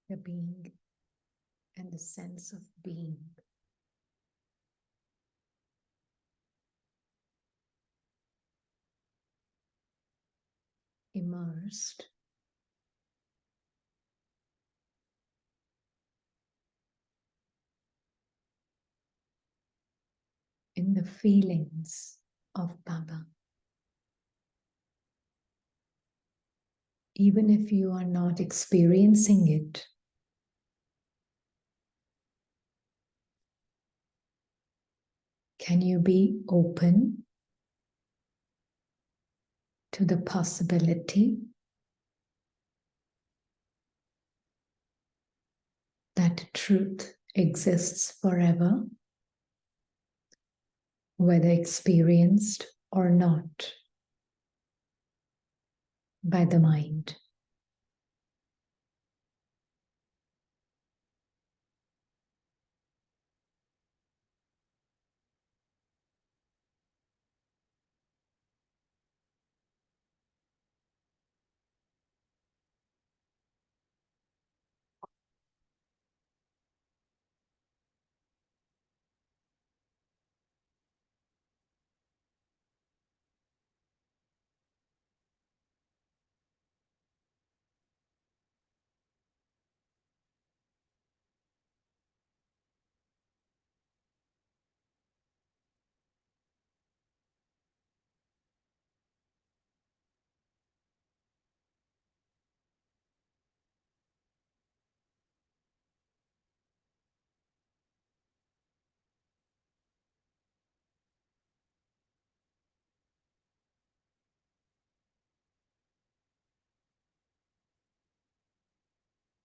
the being and the sense of being. Immersed in the feelings of Baba. Even if you are not experiencing it, can you be open to the possibility that truth exists forever, whether experienced or not by the mind?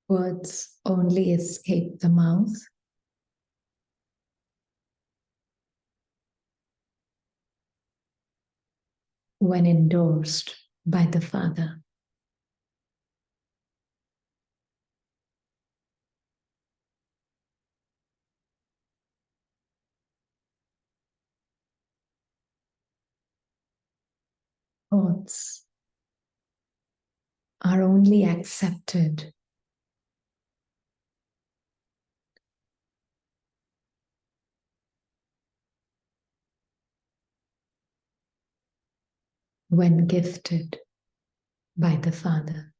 Words only escape the mouth when endorsed by the Father. Thoughts are only accepted when gifted by the Father.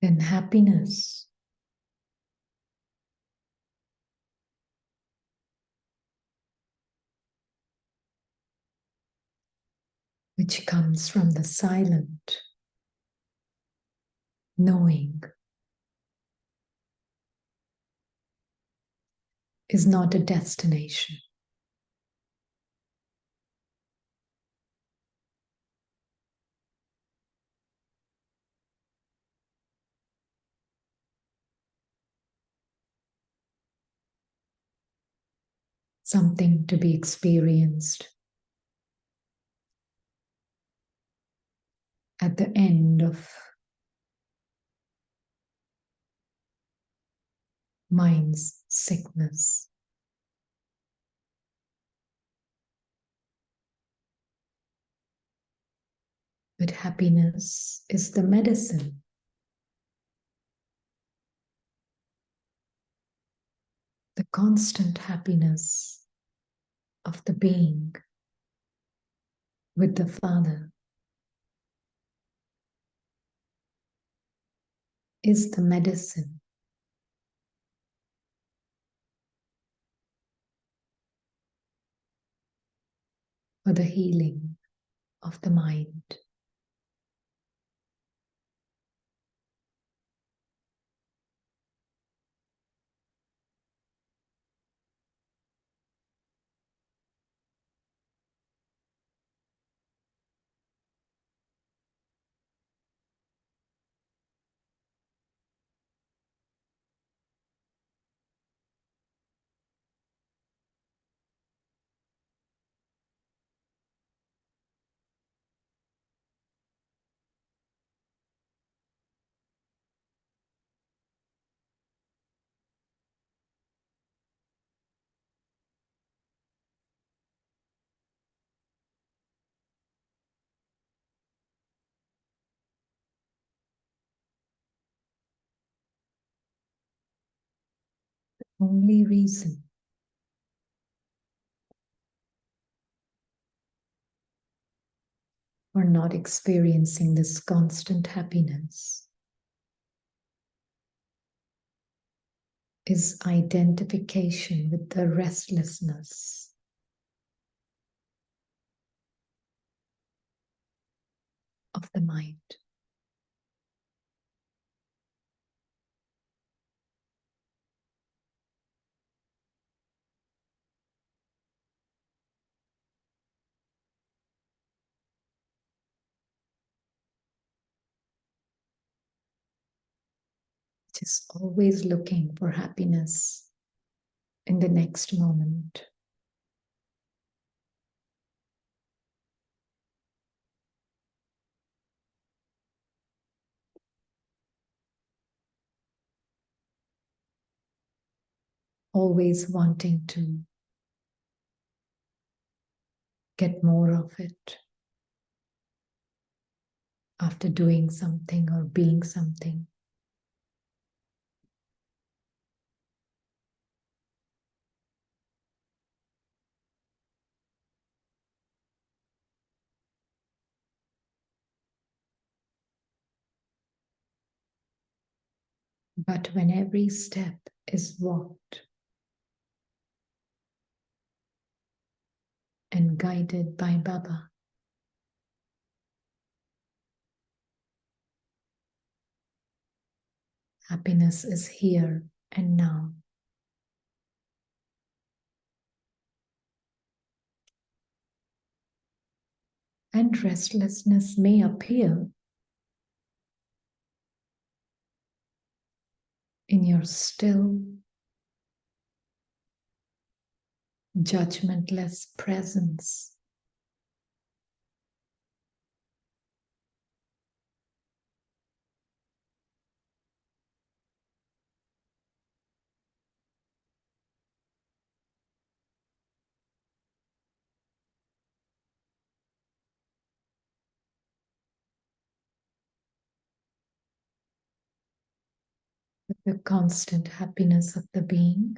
Then happiness which comes from the silent knowing is not a destination. Something to be experienced at the end of mind's sickness. But happiness is the medicine. The constant happiness of the being with the Father is the medicine for the healing of the mind. only reason for not experiencing this constant happiness is identification with the restlessness of the mind. It is always looking for happiness in the next moment. Always wanting to get more of it after doing something or being something. But when every step is walked and guided by Baba, happiness is here and now. And restlessness may appear in your still, judgmentless presence. The constant happiness of the being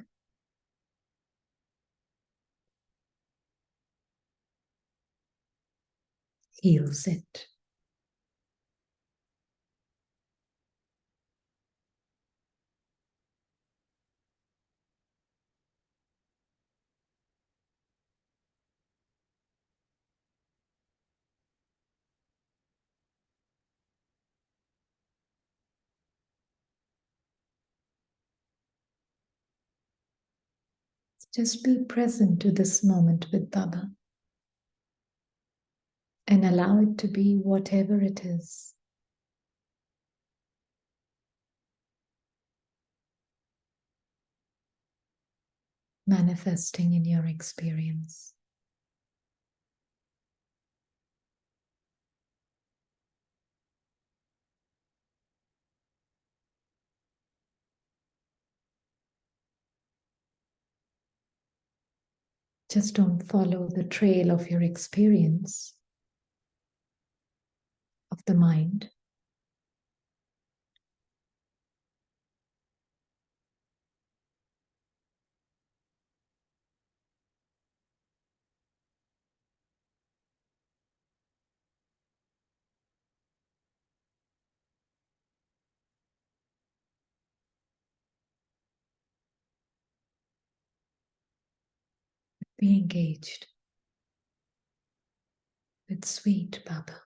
heals it. Just be present to this moment with Baba and allow it to be whatever it is. Manifesting in your experience. Just don't follow the trail of your experience of the mind. Be engaged with sweet Baba.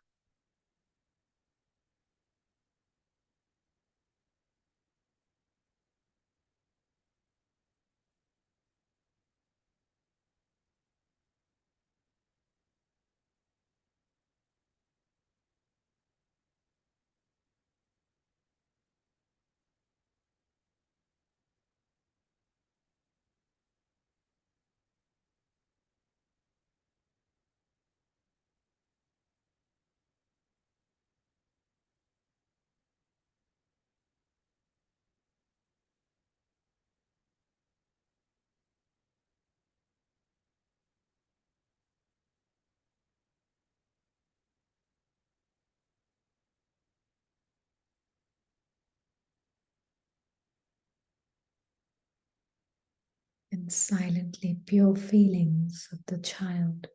and silently pure feelings of the child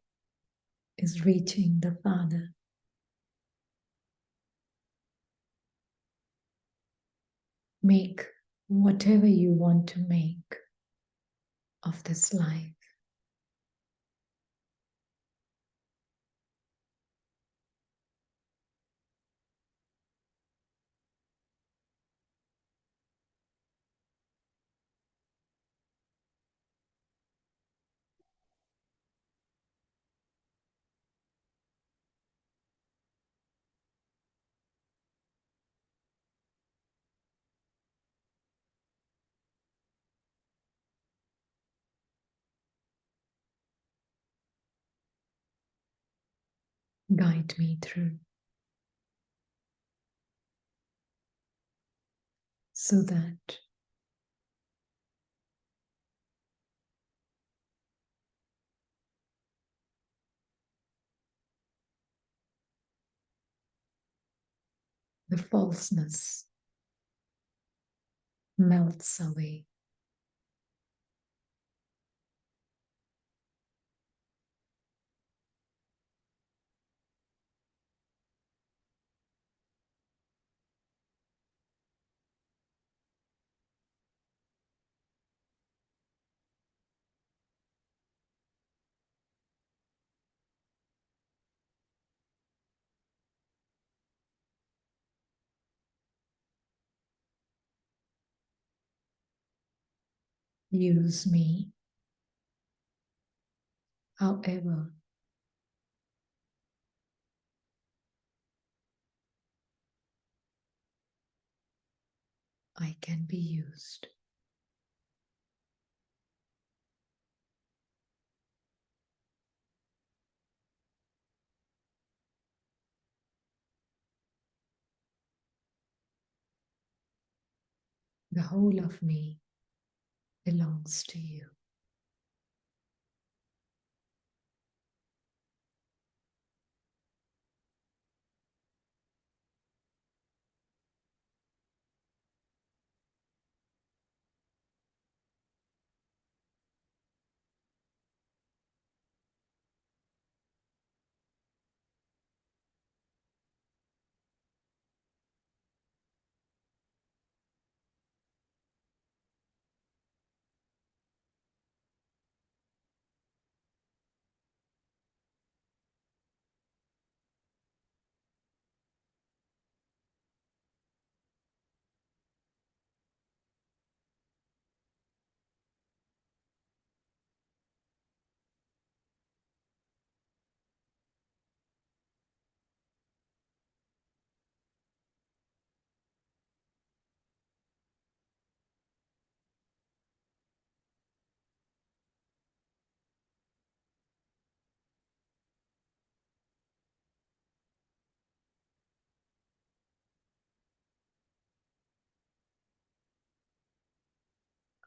is reaching the Father. Make whatever you want to make of this life. Guide me through so that the falseness melts away. Use me however I can be used. The whole of me belongs to you.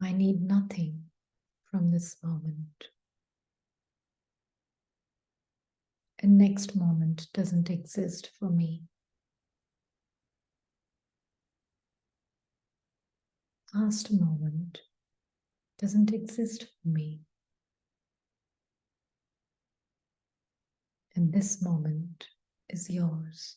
I need nothing from this moment. And next moment doesn't exist for me. Past moment doesn't exist for me. And this moment is yours.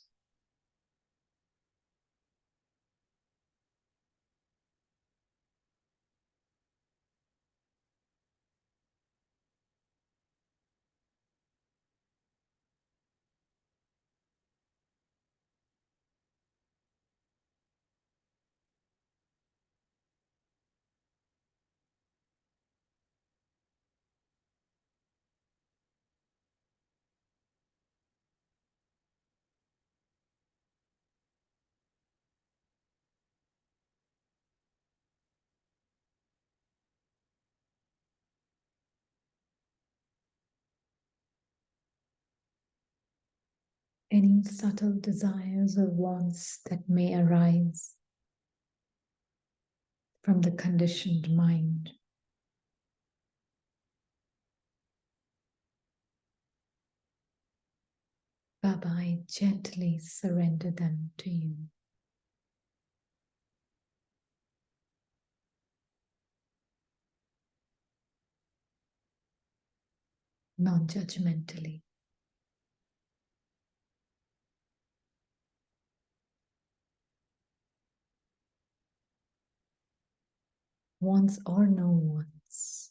Any subtle desires or wants that may arise from the conditioned mind, Baba, I gently surrender them to you. non-judgmentally. Wants or no wants.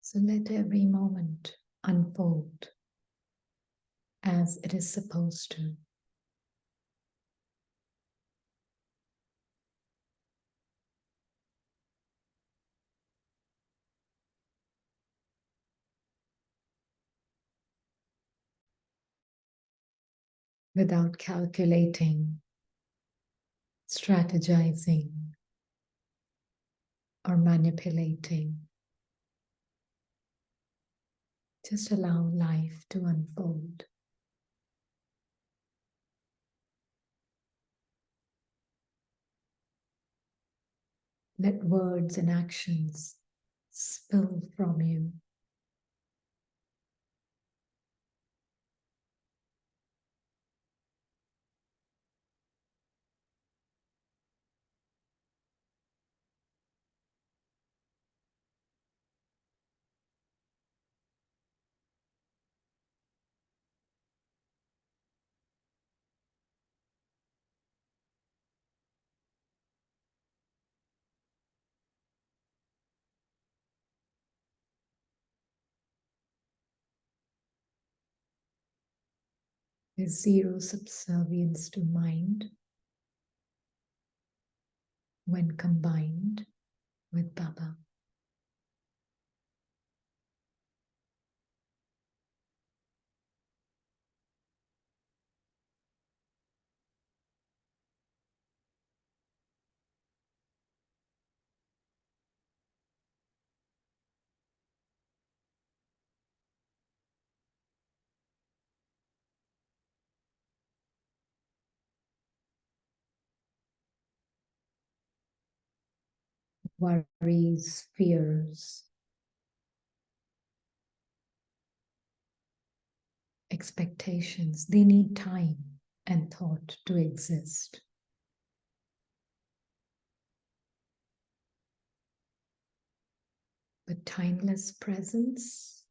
So let every moment unfold as it is supposed to. Without calculating, strategizing, or manipulating. Just allow life to unfold. Let words and actions spill from you. With zero subservience to mind when combined with Baba. Worries, fears, expectations, they need time. and thought to exist. But timeless presence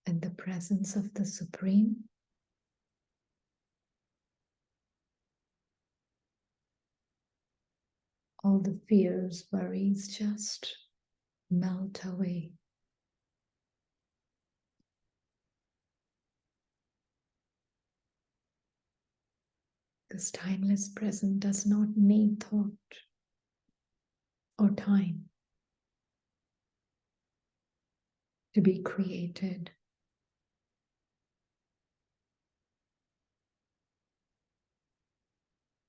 and the presence of the Supreme all the fears, worries just melt away. This timeless present does not need thought or time to be created.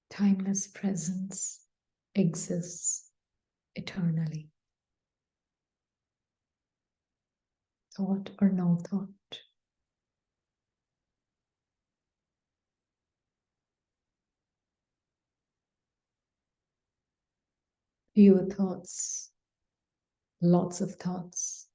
Timeless presence exists eternally. Thought or no thought. Fewer thoughts, lots of thoughts.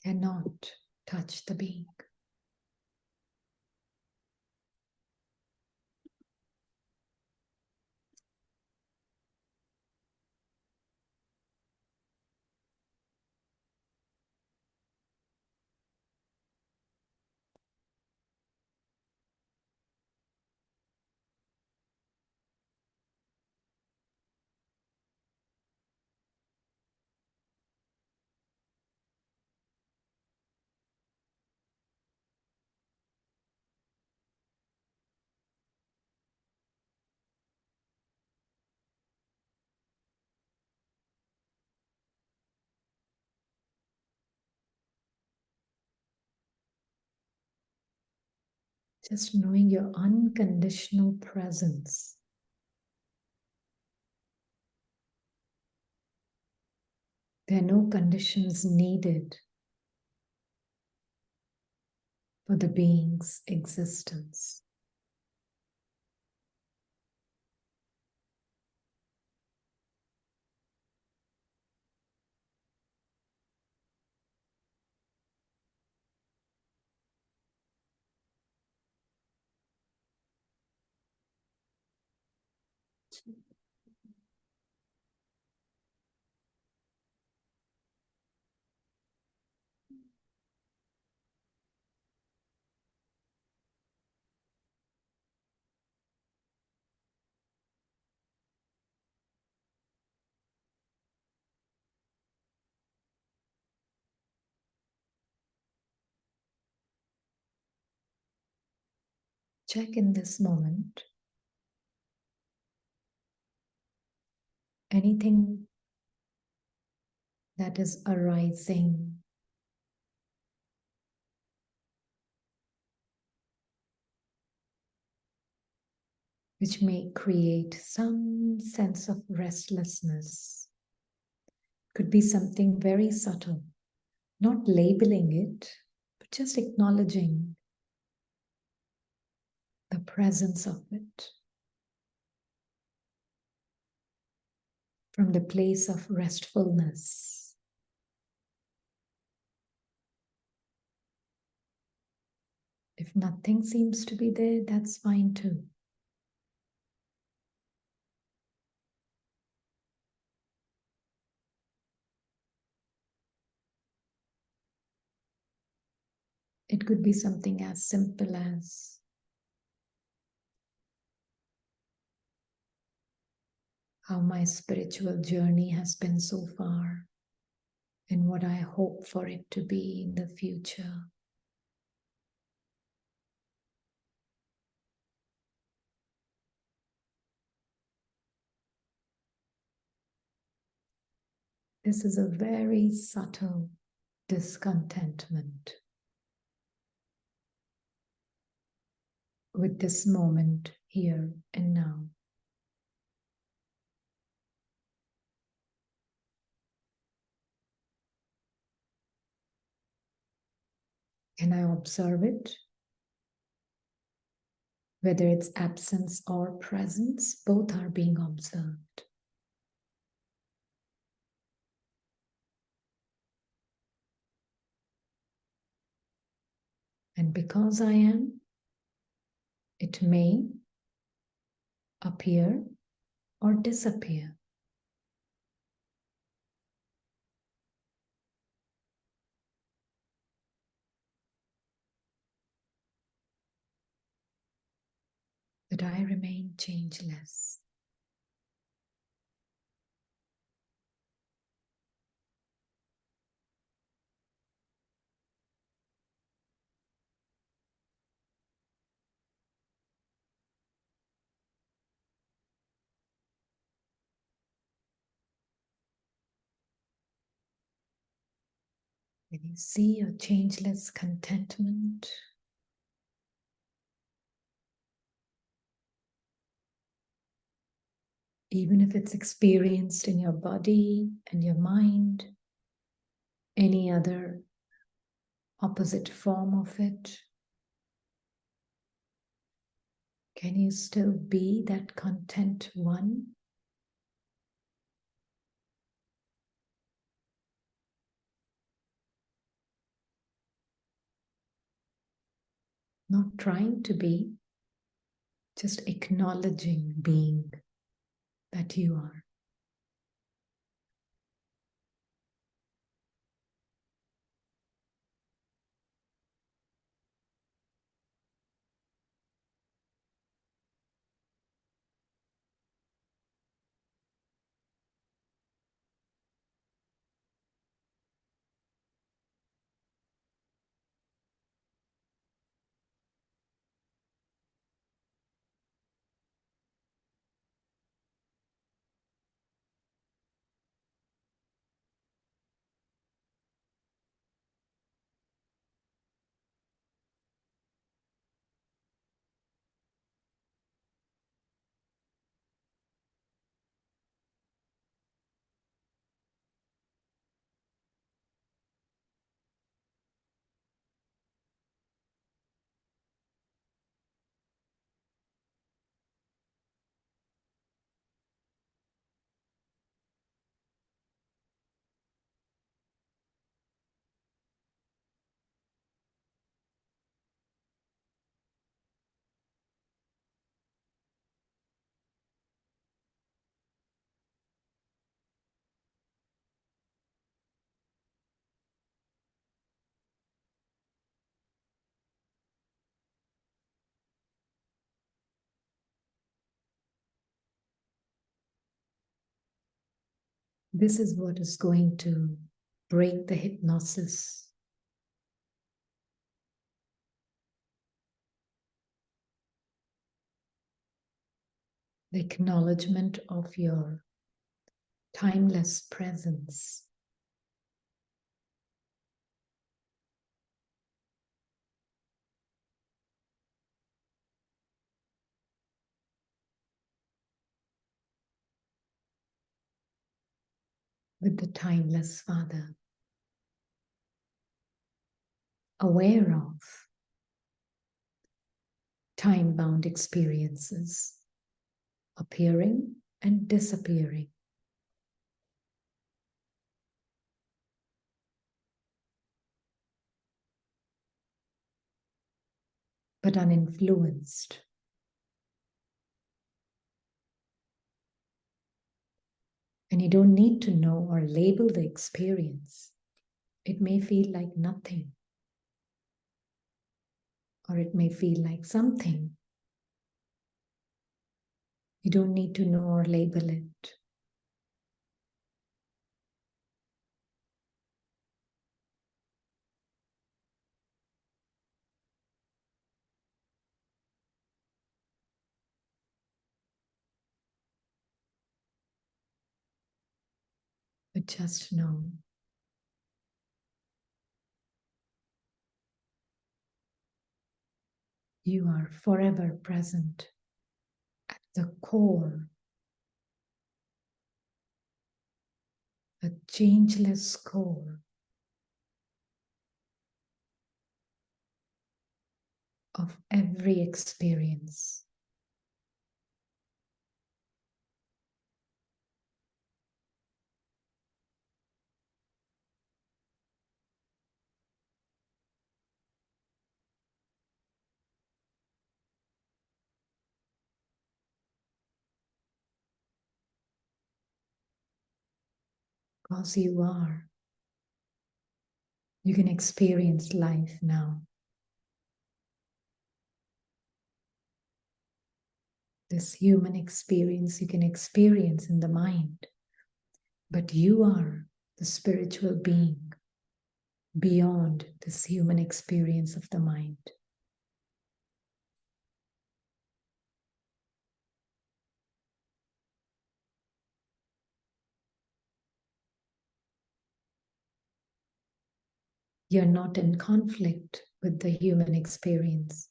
Cannot touch the being. Just knowing your unconditional presence. There are no conditions needed for the being's existence. Check in this moment anything that is arising which may create some sense of restlessness. Could be something very subtle, not labeling it, but just acknowledging the presence of it. From the place of restfulness. If nothing seems to be there, that's fine too. It could be something as simple as how my spiritual journey has been so far and what I hope for it to be in the future. This is a very subtle discontentment with this moment here and now. Can I observe it? Whether it's absence or presence, both are being observed. And because I am, it may appear or disappear. But I remain changeless. When you see your changeless contentment, even if it's experienced in your body and your mind, any other opposite form of it, can you still be that content one? Not trying to be, just acknowledging being that you are. This is what is going to break the hypnosis. The acknowledgement of your timeless presence. With the timeless Father. Aware of time-bound experiences appearing and disappearing. But uninfluenced. And you don't need to know or label the experience. It may feel like nothing. Or it may feel like something. You don't need to know or label it. But just know you are forever present at the core, a changeless core of every experience. Because you are, you can experience life now. This human experience you can experience in the mind, but you are the spiritual being beyond this human experience of the mind. You're not in conflict with the human experience.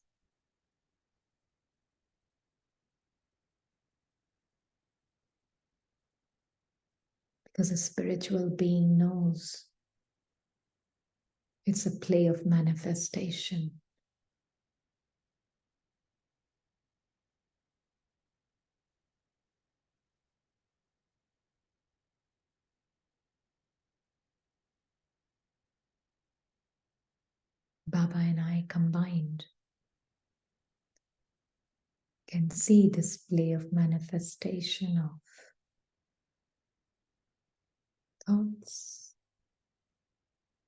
Because a spiritual being knows it's a play of manifestation. Baba and I combined can see this play of manifestation of thoughts,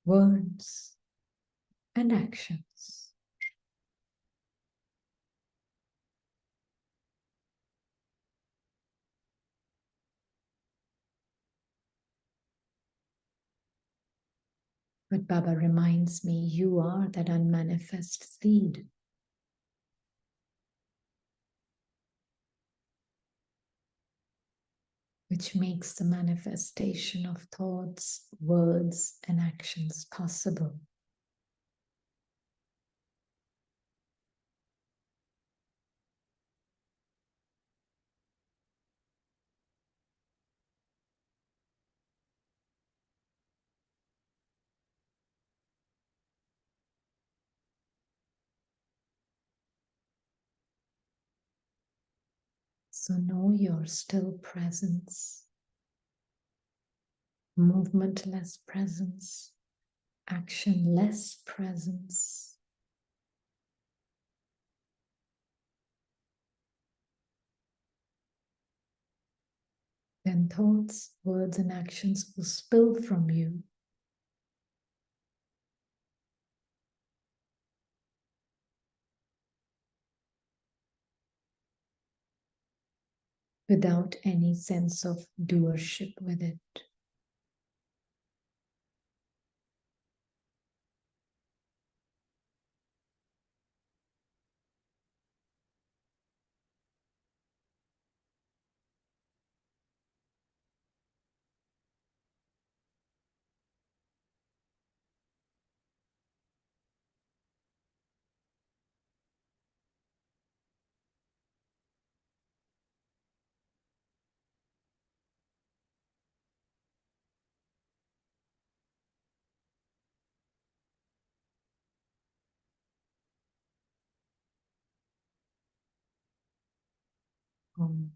words, and actions. But Baba reminds me, you are that unmanifest seed. Which makes the manifestation of thoughts, words, and actions possible. So know your still presence, movementless presence, actionless presence. Then thoughts, words, and actions will spill from you. Without any sense of doership with it. Um,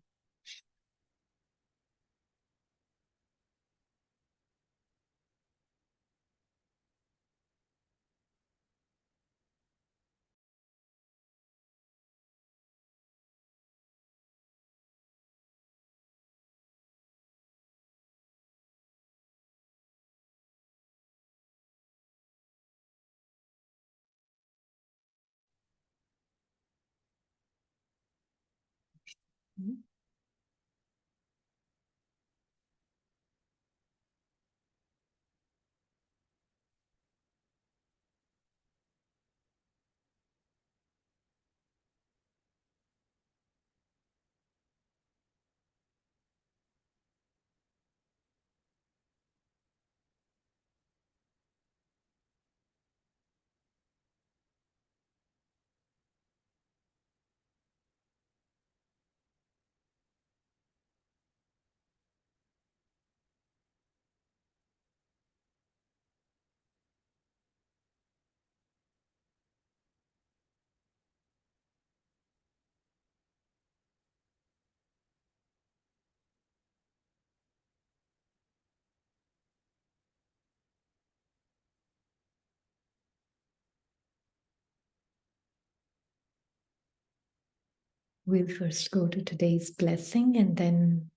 We'll first go to today's blessing and then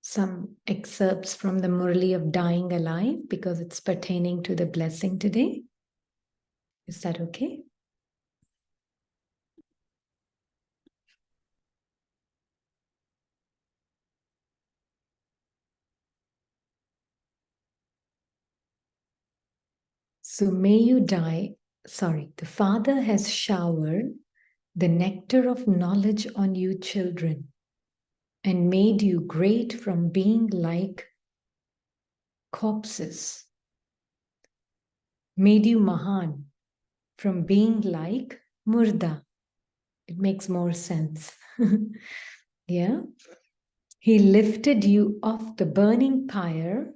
some excerpts from the Murli of Dying Alive because it's pertaining to the blessing today. Is that okay? So may you die. Sorry, the Father has showered the nectar of knowledge on you children and made you great from being like corpses, made you Mahan from being like Murda. It makes more sense. Yeah. He lifted you off the burning pyre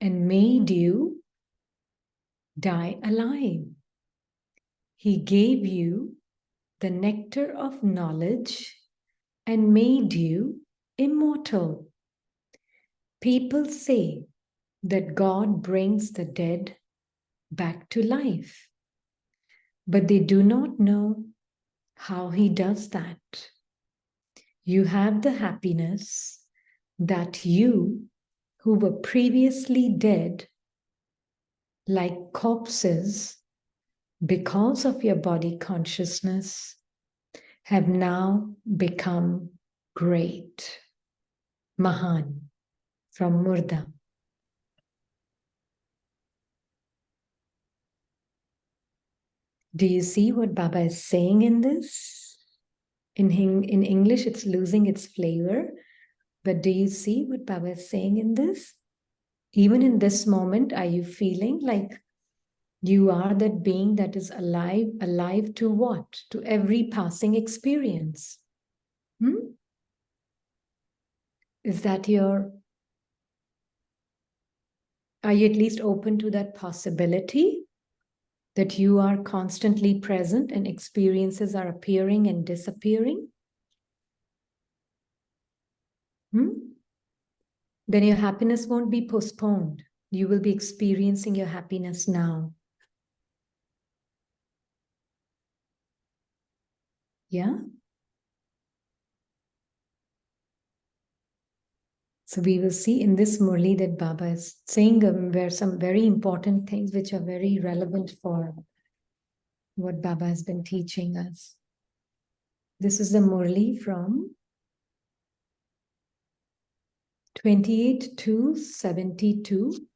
and made you die alive. He gave you the nectar of knowledge and made you immortal. People say that God brings the dead back to life, but they do not know how he does that. You have the happiness that you, who were previously dead, like corpses, because of your body consciousness, have now become great. Mahan, from Murda. Do you see what Baba is saying in this? In English, it's losing its flavor. But do you see what Baba is saying in this? Even in this moment, are you feeling like you are that being that is alive? Alive to what? To every passing experience. Is that your... Are you at least open to that possibility that you are constantly present and experiences are appearing and disappearing? Then your happiness won't be postponed. You will be experiencing your happiness now. Yeah? So we will see in this Murli that Baba is saying where some very important things which are very relevant for what Baba has been teaching us. This is the Murli from 28 to 72.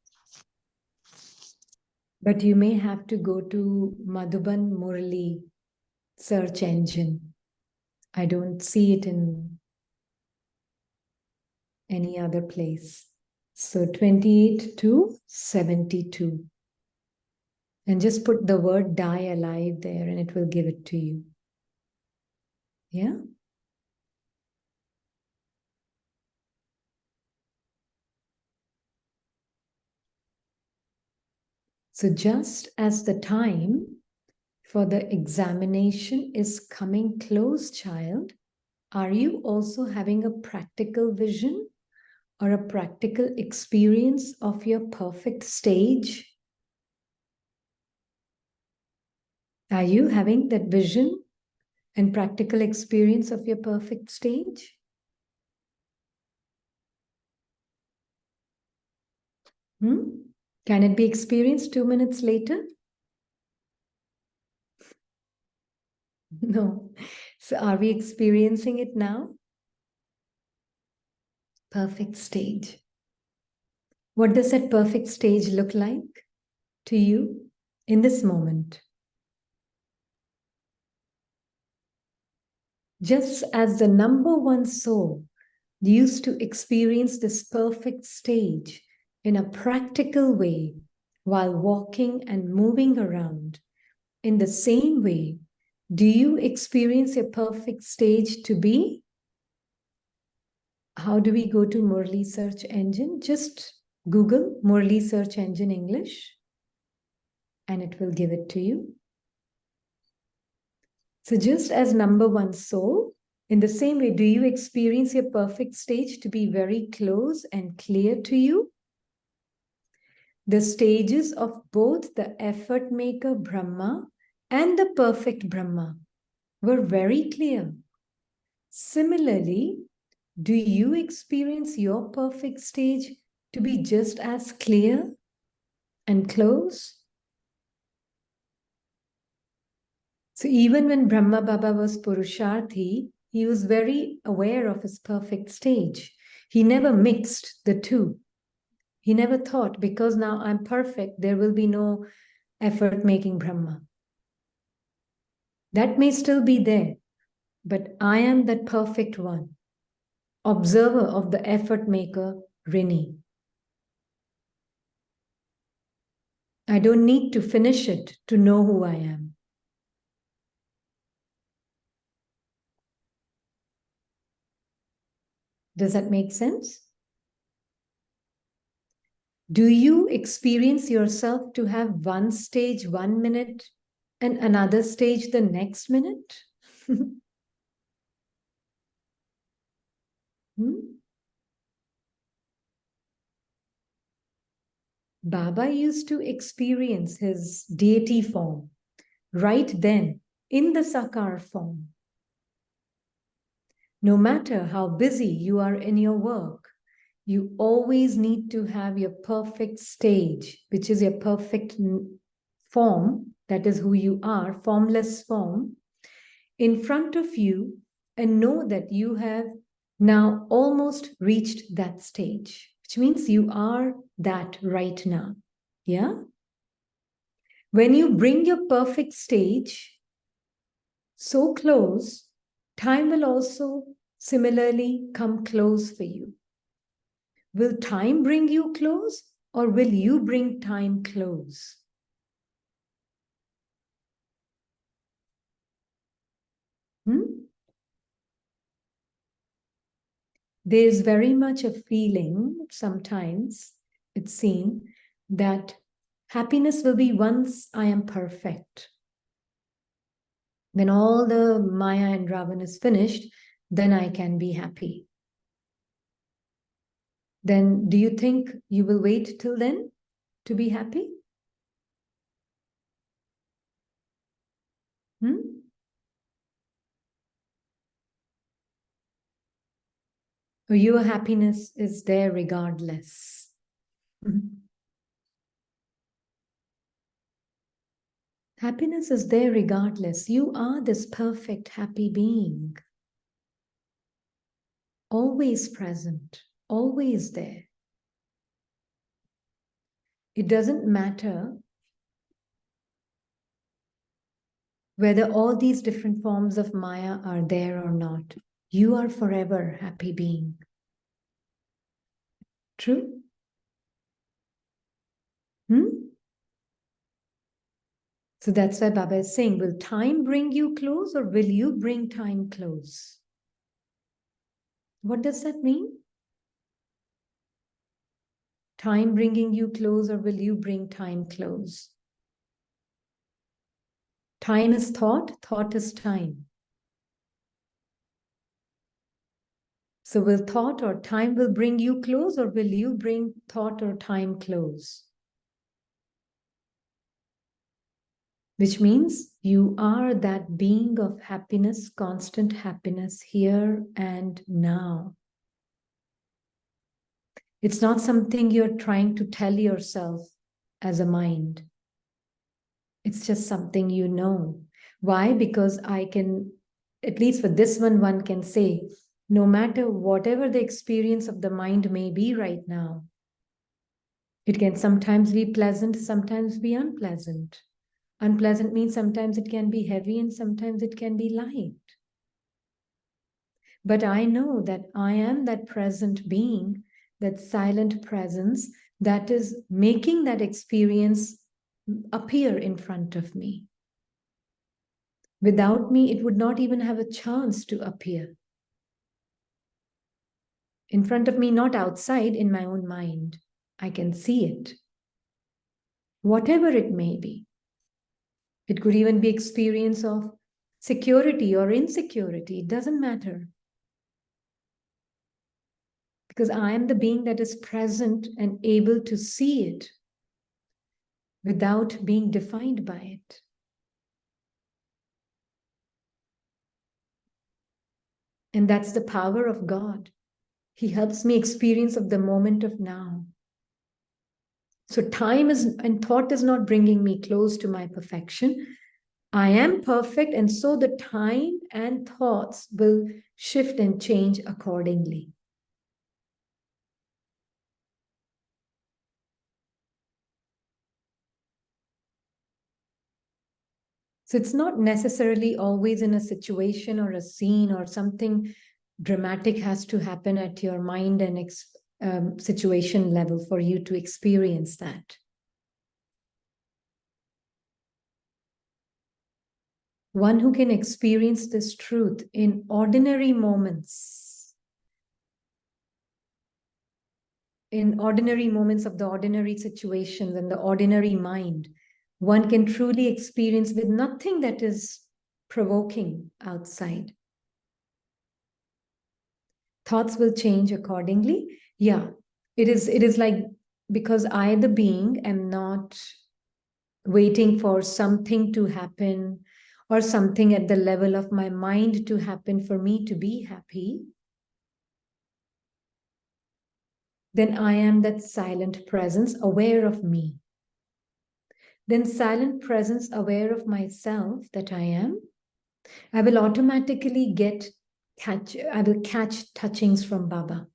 But you may have to go to Madhuban Murli search engine. I don't see it in any other place. So 28 to 72. And just put the word die alive there and it will give it to you. Yeah? So just as the time for the examination is coming close, child, are you also having a practical vision or a practical experience of your perfect stage? Are you having that vision and practical experience of your perfect stage? Can it be experienced 2 minutes later? No. So are we experiencing it now? Perfect stage. What does that perfect stage look like to you in this moment? Just as the number one soul used to experience this perfect stage in a practical way while walking and moving around, in the same way, do you experience a perfect stage to be? How do we go to Murli search engine? Just Google Murli search engine English and it will give it to you. So just as number one soul, in the same way, do you experience your perfect stage to be very close and clear to you? The stages of both the effort maker Brahma and the perfect Brahma were very clear. Similarly, do you experience your perfect stage to be just as clear and close? So even when Brahma Baba was Purusharthi, he was very aware of his perfect stage. He never mixed the two. He never thought, because now I'm perfect, there will be no effort making Brahma. That may still be there, but I am that perfect one, observer of the effort maker, Rini. I don't need to finish it to know who I am. Does that make sense? Do you experience yourself to have one stage 1 minute and another stage the next minute? Baba used to experience his deity form right then in the Sakar form. No matter how busy you are in your work, you always need to have your perfect stage, which is your perfect form, that is who you are, formless form, in front of you, and know that you have now almost reached that stage, which means you are that right now. Yeah? When you bring your perfect stage so close, time will also similarly come close for you. Will time bring you close, or will you bring time close? There's very much a feeling, sometimes it's seen, that happiness will be once I am perfect. When all the Maya and Ravan is finished, then I can be happy. Then do you think you will wait till then to be happy? Or your happiness is there regardless? Happiness is there regardless. You are this perfect, happy being. Always present, always there. It doesn't matter whether all these different forms of Maya are there or not. You are forever happy being. True? So that's why Baba is saying, will time bring you close, or will you bring time close? What does that mean? Time bringing you close, or will you bring time close? Time is thought, thought is time. So will thought or time will bring you close, or will you bring thought or time close? Which means you are that being of happiness, constant happiness here and now. It's not something you're trying to tell yourself as a mind. It's just something you know. Why? Because I can, at least for this one can say, no matter whatever the experience of the mind may be right now, it can sometimes be pleasant, sometimes be unpleasant. Unpleasant means sometimes it can be heavy and sometimes it can be light. But I know that I am that present being, that silent presence that is making that experience appear in front of me. Without me, it would not even have a chance to appear. In front of me, not outside, in my own mind. I can see it. Whatever it may be. It could even be experience of security or insecurity. It doesn't matter. Because I am the being that is present and able to see it without being defined by it. And that's the power of God. He helps me experience of the moment of now. So time is and thought is not bringing me close to my perfection. I am perfect, and so the time and thoughts will shift and change accordingly. So it's not necessarily always in a situation or a scene or something dramatic has to happen at your mind and situation level for you to experience that. One who can experience this truth in ordinary moments, in ordinary moments of the ordinary situations and the ordinary mind, one can truly experience with nothing that is provoking outside. Thoughts will change accordingly. Yeah, it is like, because I, the being, am not waiting for something to happen or something at the level of my mind to happen for me to be happy, then I am that silent presence aware of me. Then silent presence aware of myself that I am, I will automatically I will catch touchings from Baba.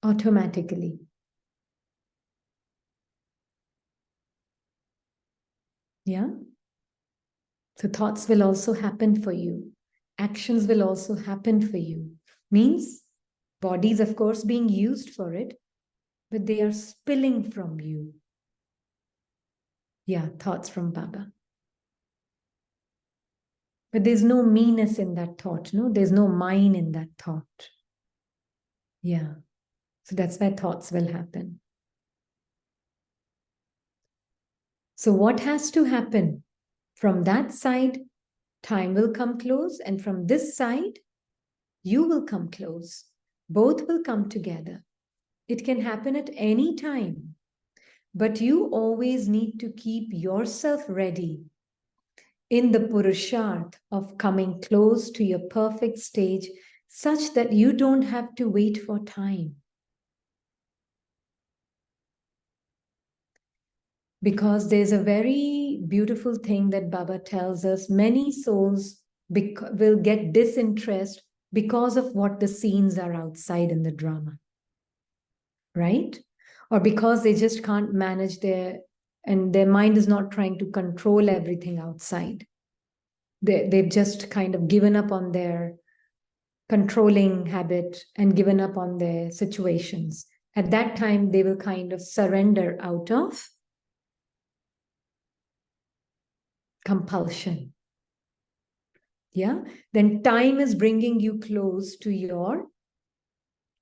Automatically. Yeah. So thoughts will also happen for you. Actions will also happen for you. Means bodies, of course, being used for it, but they are spilling from you. Yeah, thoughts from Baba. But there's no meanness in that thought, no? There's no mine in that thought. Yeah. So that's why thoughts will happen. So what has to happen? From that side, time will come close, and from this side, you will come close. Both will come together. It can happen at any time, but you always need to keep yourself ready in the purusharth of coming close to your perfect stage, such that you don't have to wait for time. Because there's a very beautiful thing that Baba tells us: many souls will get disinterest because of what the scenes are outside in the drama, right? Or because they just can't manage and their mind is not trying to control everything outside. They've just kind of given up on their controlling habit and given up on their situations. At that time, they will kind of surrender out of compulsion. Yeah, then time is bringing you close to your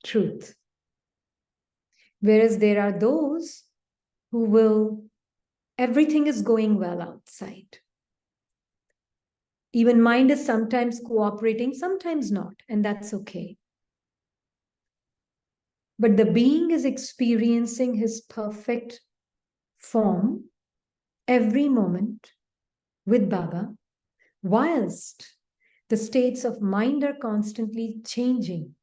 truth. Whereas there are those who will, everything is going well outside. Even mind is sometimes cooperating, sometimes not, and that's okay. But the being is experiencing his perfect form every moment with Baba, whilst the states of mind are constantly changing.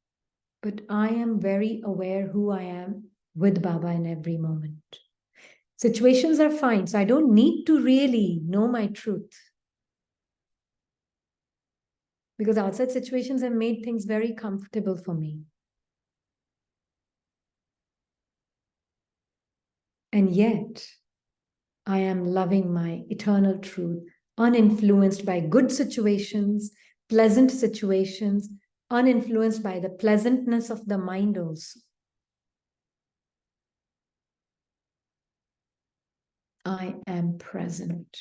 But I am very aware who I am with Baba in every moment. Situations are fine, so I don't need to really know my truth. Because outside situations have made things very comfortable for me. And yet, I am loving my eternal truth, uninfluenced by good situations, pleasant situations, uninfluenced by the pleasantness of the mind also. I am present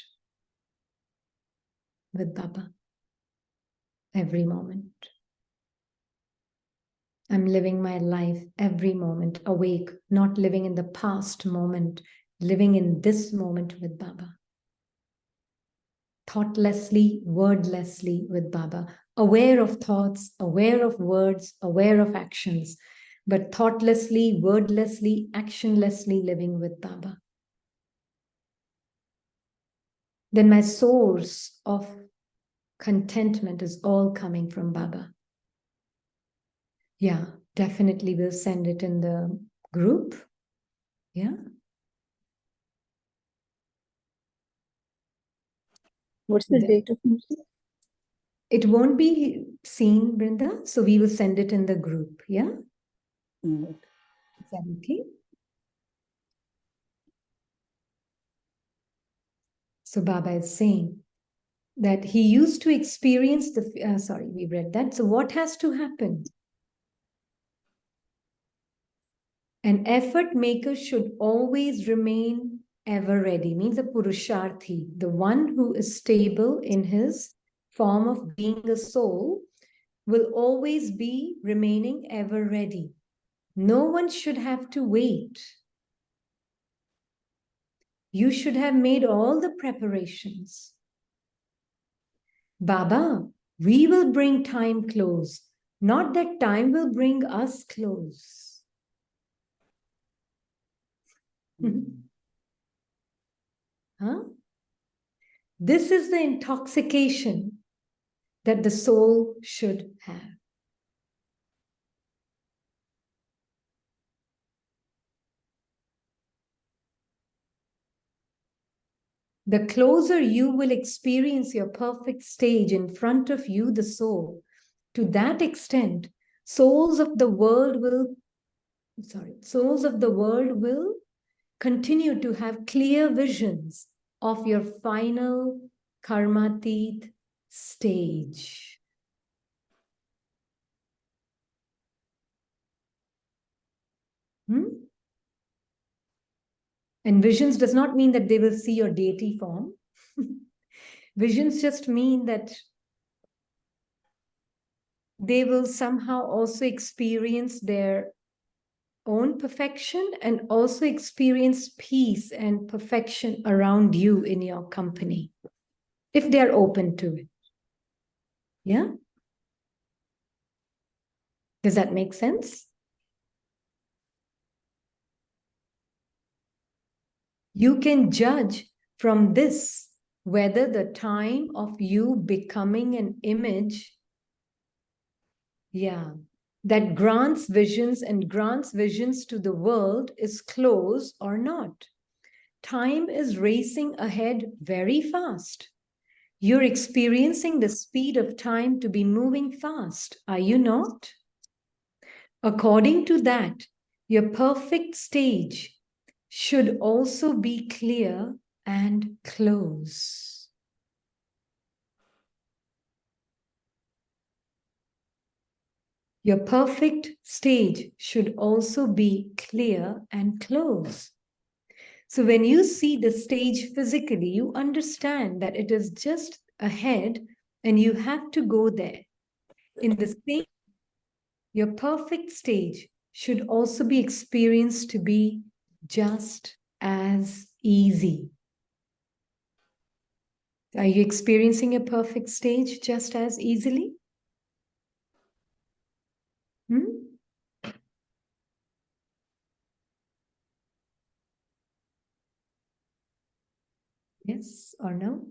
with Baba every moment. I'm living my life every moment awake, not living in the past moment, living in this moment with Baba. Thoughtlessly, wordlessly with Baba, aware of thoughts, aware of words, aware of actions, but thoughtlessly, wordlessly, actionlessly living with Baba. Then my source of contentment is all coming from Baba. Yeah, definitely we'll send it in the group. Yeah. What's the date of Murli? It won't be seen, Brinda, so we will send it in the group. Yeah. Mm. Is that okay? So Baba is saying that he used to experience the, sorry, we read that. So what has to happen? An effort maker should always remain ever ready, means a Purusharthi, the one who is stable in his form of being a soul, will always be remaining ever ready. No one should have to wait. You should have made all the preparations. Baba, we will bring time close, not that time will bring us close. Huh? This is the intoxication that the soul should have. The closer you will experience your perfect stage in front of you, the soul, to that extent, souls of the world will continue to have clear visions of your final karmatit stage. And visions does not mean that they will see your deity form. Visions just mean that they will somehow also experience their own perfection and also experience peace and perfection around you in your company, if they're open to it. Yeah? Does that make sense? You can judge from this whether the time of you becoming an image, that grants visions to the world is close or not. Time is racing ahead very fast. You're experiencing the speed of time to be moving fast, are you not? According to that, your perfect stage should also be clear and close. Your perfect stage should also be clear and close. So when you see the stage physically, you understand that it is just ahead and you have to go there. In the same, your perfect stage should also be experienced to be just as easy. Are you experiencing a perfect stage just as easily? Yes or no?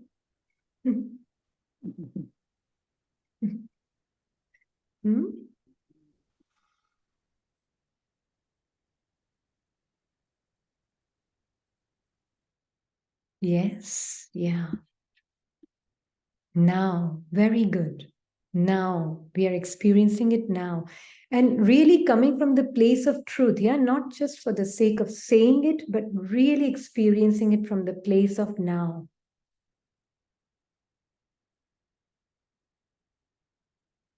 Yes, yeah. Now, very good. Now, we are experiencing it now. And really coming from the place of truth, yeah, not just for the sake of saying it, but really experiencing it from the place of now.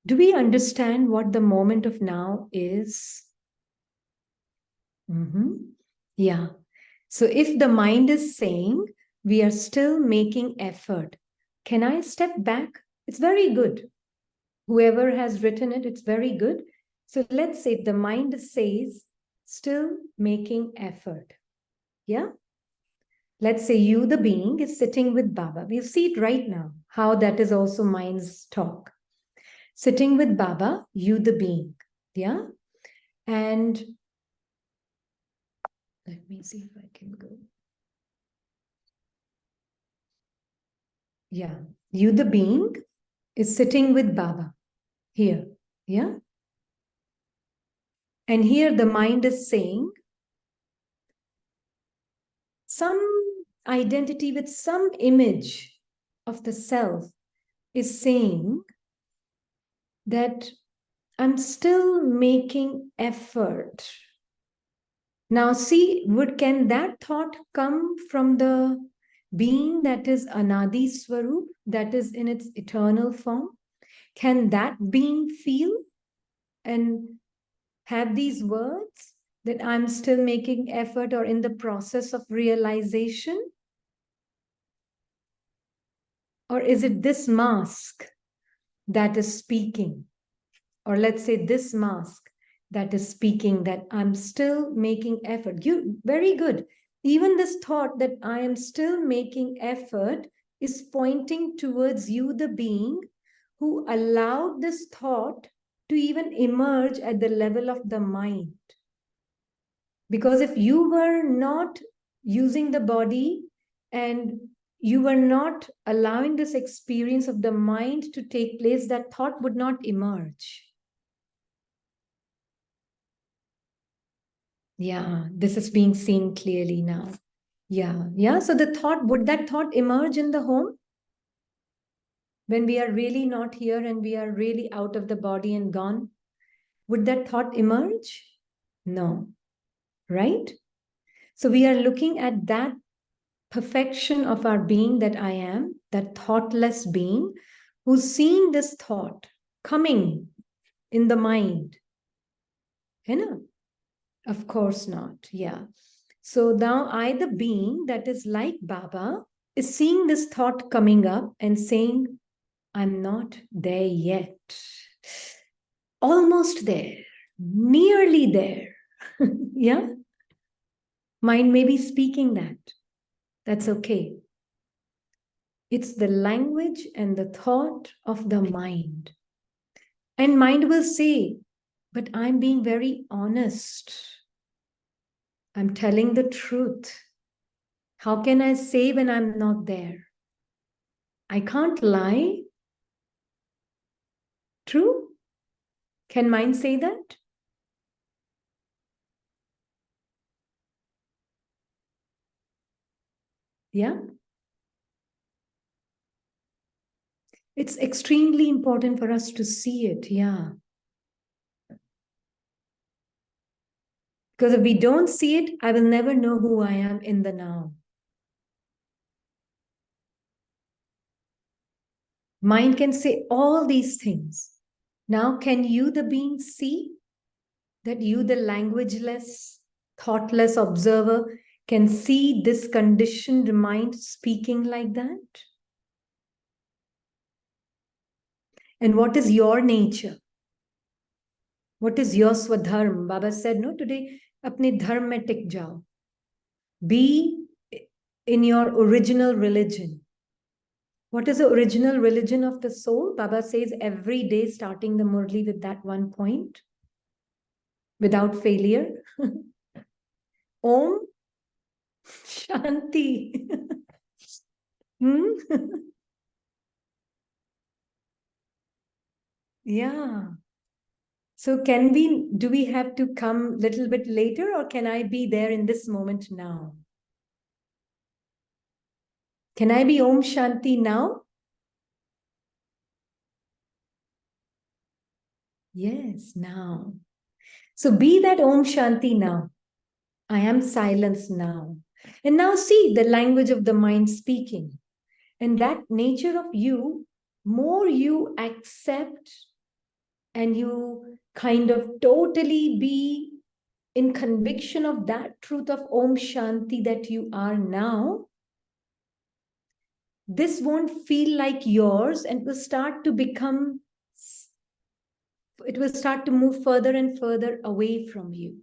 Do we understand what the moment of now is? Yeah. So if the mind is saying, we are still making effort, can I step back? It's very good. Whoever has written it, it's very good. So let's say if the mind says, still making effort. Yeah? Let's say you, the being, is sitting with Baba. We'll see it right now, how that is also mind's talk. Sitting with Baba, you, the being. Yeah? And let me see if I can go. Yeah, you, the being, is sitting with Baba here. Yeah. And here the mind is saying some identity with some image of the self is saying that I'm still making effort. Now, see, can that thought come from the being that is Anadi Swarup, that is in its eternal form? Can that being feel and have these words that I'm still making effort or in the process of realization? Or is it this mask that is speaking? Or let's say this mask that is speaking that I'm still making effort. Very good. Even this thought that I am still making effort is pointing towards you, the being who allowed this thought to even emerge at the level of the mind. Because if you were not using the body and you were not allowing this experience of the mind to take place, that thought would not emerge. Yeah, this is being seen clearly now. Yeah. So would that thought emerge in the home? When we are really not here and we are really out of the body and gone, would that thought emerge? No, right? So we are looking at that perfection of our being that I am, that thoughtless being who's seeing this thought coming in the mind. You know? Of course not. Yeah. So now I, the being that is like Baba, is seeing this thought coming up and saying, I'm not there yet. Almost there, nearly there. Yeah. Mind may be speaking that. That's okay. It's the language and the thought of the mind. And mind will say, but I'm being very honest. I'm telling the truth. How can I say when I'm not there? I can't lie. True? Can mind say that? Yeah. It's extremely important for us to see it. Yeah. Because if we don't see it, I will never know who I am in the now. Mind can say all these things. Now, can you, the being, see that you, the languageless, thoughtless observer, can see this conditioned mind speaking like that? And what is your nature? What is your swadharma? Baba said, no, today, apne dharma mein tik jao. Be in your original religion. What is the original religion of the soul? Baba says every day, starting the Murli with that one point, without failure. Om Shanti. Yeah. So do we have to come a little bit later, or can I be there in this moment now? Can I be Om Shanti now? Yes, now. So be that Om Shanti now. I am silence now. And now see the language of the mind speaking. And that nature of you, more you accept and you kind of totally be in conviction of that truth of Om Shanti that you are now, this won't feel like yours and will start to become, it will start to move further and further away from you.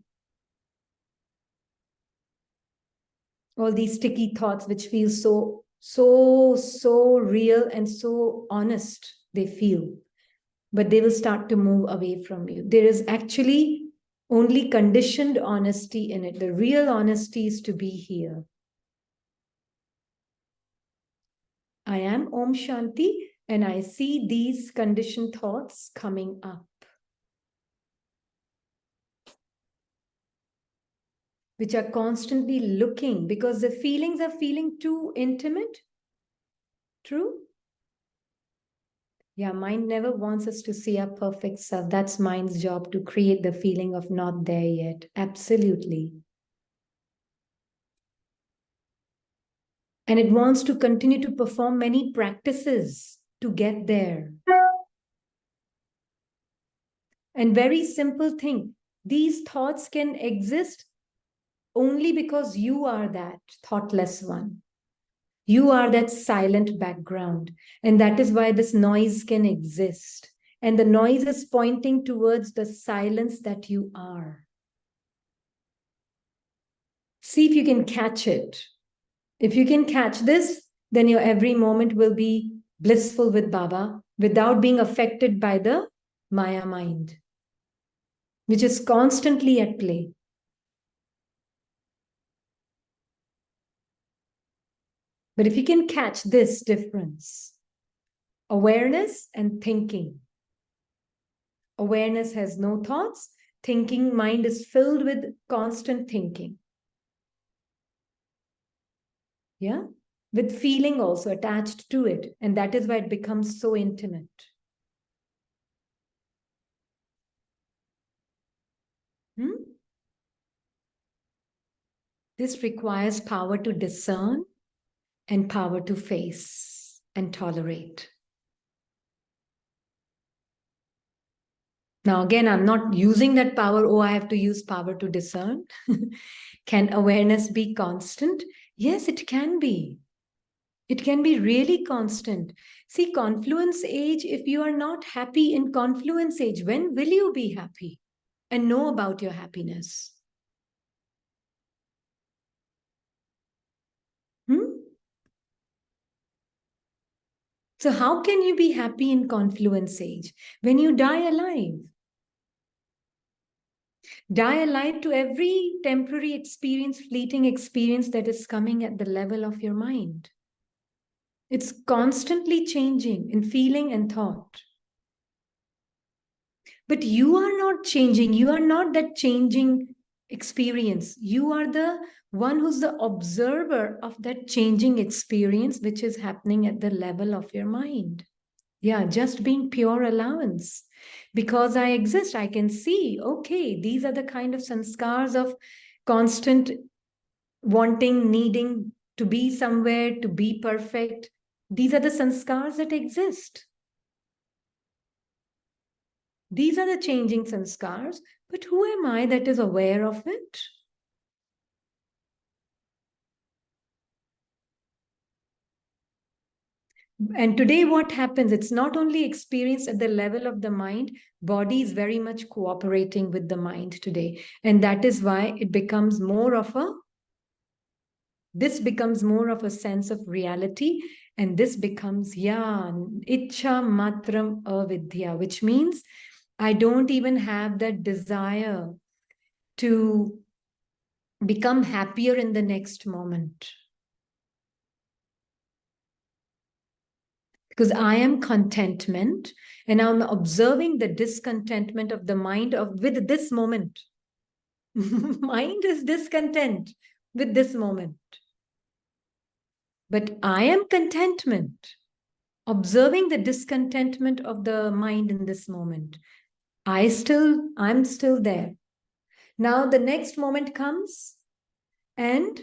All these sticky thoughts which feel so real and so honest, they feel, but they will start to move away from you. There is actually only conditioned honesty in it. The real honesty is to be here. I am Om Shanti, and I see these conditioned thoughts coming up, which are constantly looking because the feelings are feeling too intimate. True? Yeah, mind never wants us to see our perfect self. That's mind's job, to create the feeling of not there yet. Absolutely. And it wants to continue to perform many practices to get there. And very simple thing, these thoughts can exist only because you are that thoughtless one. You are that silent background. And that is why this noise can exist. And the noise is pointing towards the silence that you are. See if you can catch it. If you can catch this, then your every moment will be blissful with Baba without being affected by the Maya mind, which is constantly at play. But if you can catch this difference, awareness and thinking. Awareness has no thoughts. Thinking mind is filled with constant thinking. Yeah? With feeling also attached to it. And that is why it becomes so intimate. This requires power to discern and power to face and tolerate. Now, again, I'm not using that power. Oh, I have to use power to discern. Can awareness be constant? Yes, it can be. It can be really constant. See, confluence age, if you are not happy in confluence age, when will you be happy and know about your happiness? So how can you be happy in confluence age? When you die alive. Die alive to every temporary experience, fleeting experience that is coming at the level of your mind. It's constantly changing in feeling and thought. But you are not changing. You are not that changing experience. You are the one who's the observer of that changing experience, which is happening at the level of your mind. Yeah, just being pure allowance. Because I exist, I can see, okay, these are the kind of sanskars of constant wanting, needing to be somewhere, to be perfect. These are the sanskars that exist. These are the changing sanskars, but who am I that is aware of it? And today, what happens? It's not only experienced at the level of the mind, body is very much cooperating with the mind today. And that is why it becomes more of a, this becomes more of a sense of reality. And this becomes, yeah, Icha Matram Avidya, which means I don't even have that desire to become happier in the next moment. Because I am contentment and I'm observing the discontentment of the mind with this moment. Mind is discontent with this moment. But I am contentment, observing the discontentment of the mind in this moment. I'm still there. Now the next moment comes and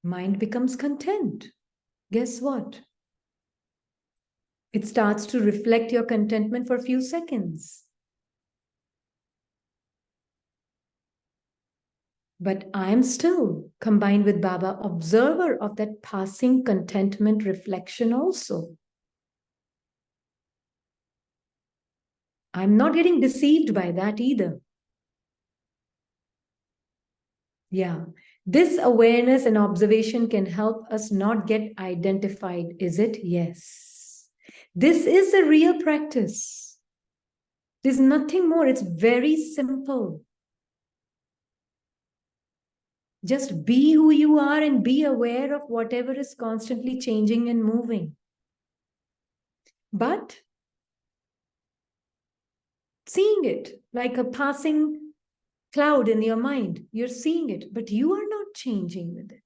mind becomes content. Guess what? It starts to reflect your contentment for a few seconds. But I am still, combined with Baba, observer of that passing contentment reflection also. I'm not getting deceived by that either. Yeah, this awareness and observation can help us not get identified, is it? Yes. This is a real practice. There's nothing more. It's very simple. Just be who you are and be aware of whatever is constantly changing and moving. but seeing it like a passing cloud in your mind. You're seeing it, but you are not changing with it.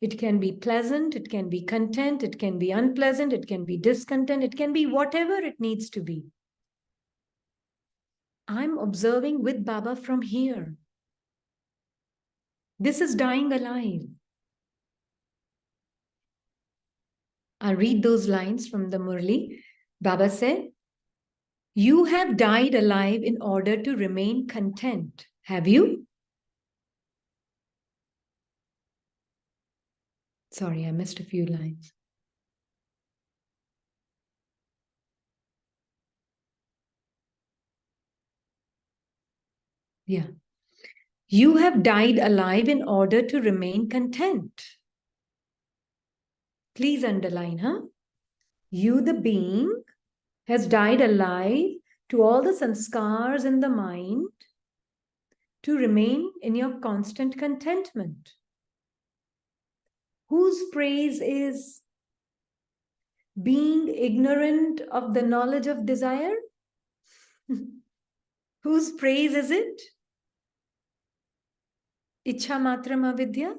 It can be pleasant, it can be content, it can be unpleasant, it can be discontent, it can be whatever it needs to be. I'm observing with Baba from here. This is dying alive. I'll read those lines from the Murli. Baba said, "You have died alive in order to remain content. Have you?" Sorry, I missed a few lines. Yeah. You have died alive in order to remain content. Please underline, huh? You, the being, has died alive to all the sanskars in the mind to remain in your constant contentment. Whose praise is being ignorant of the knowledge of desire? Whose praise is it? Ichha matram avidya?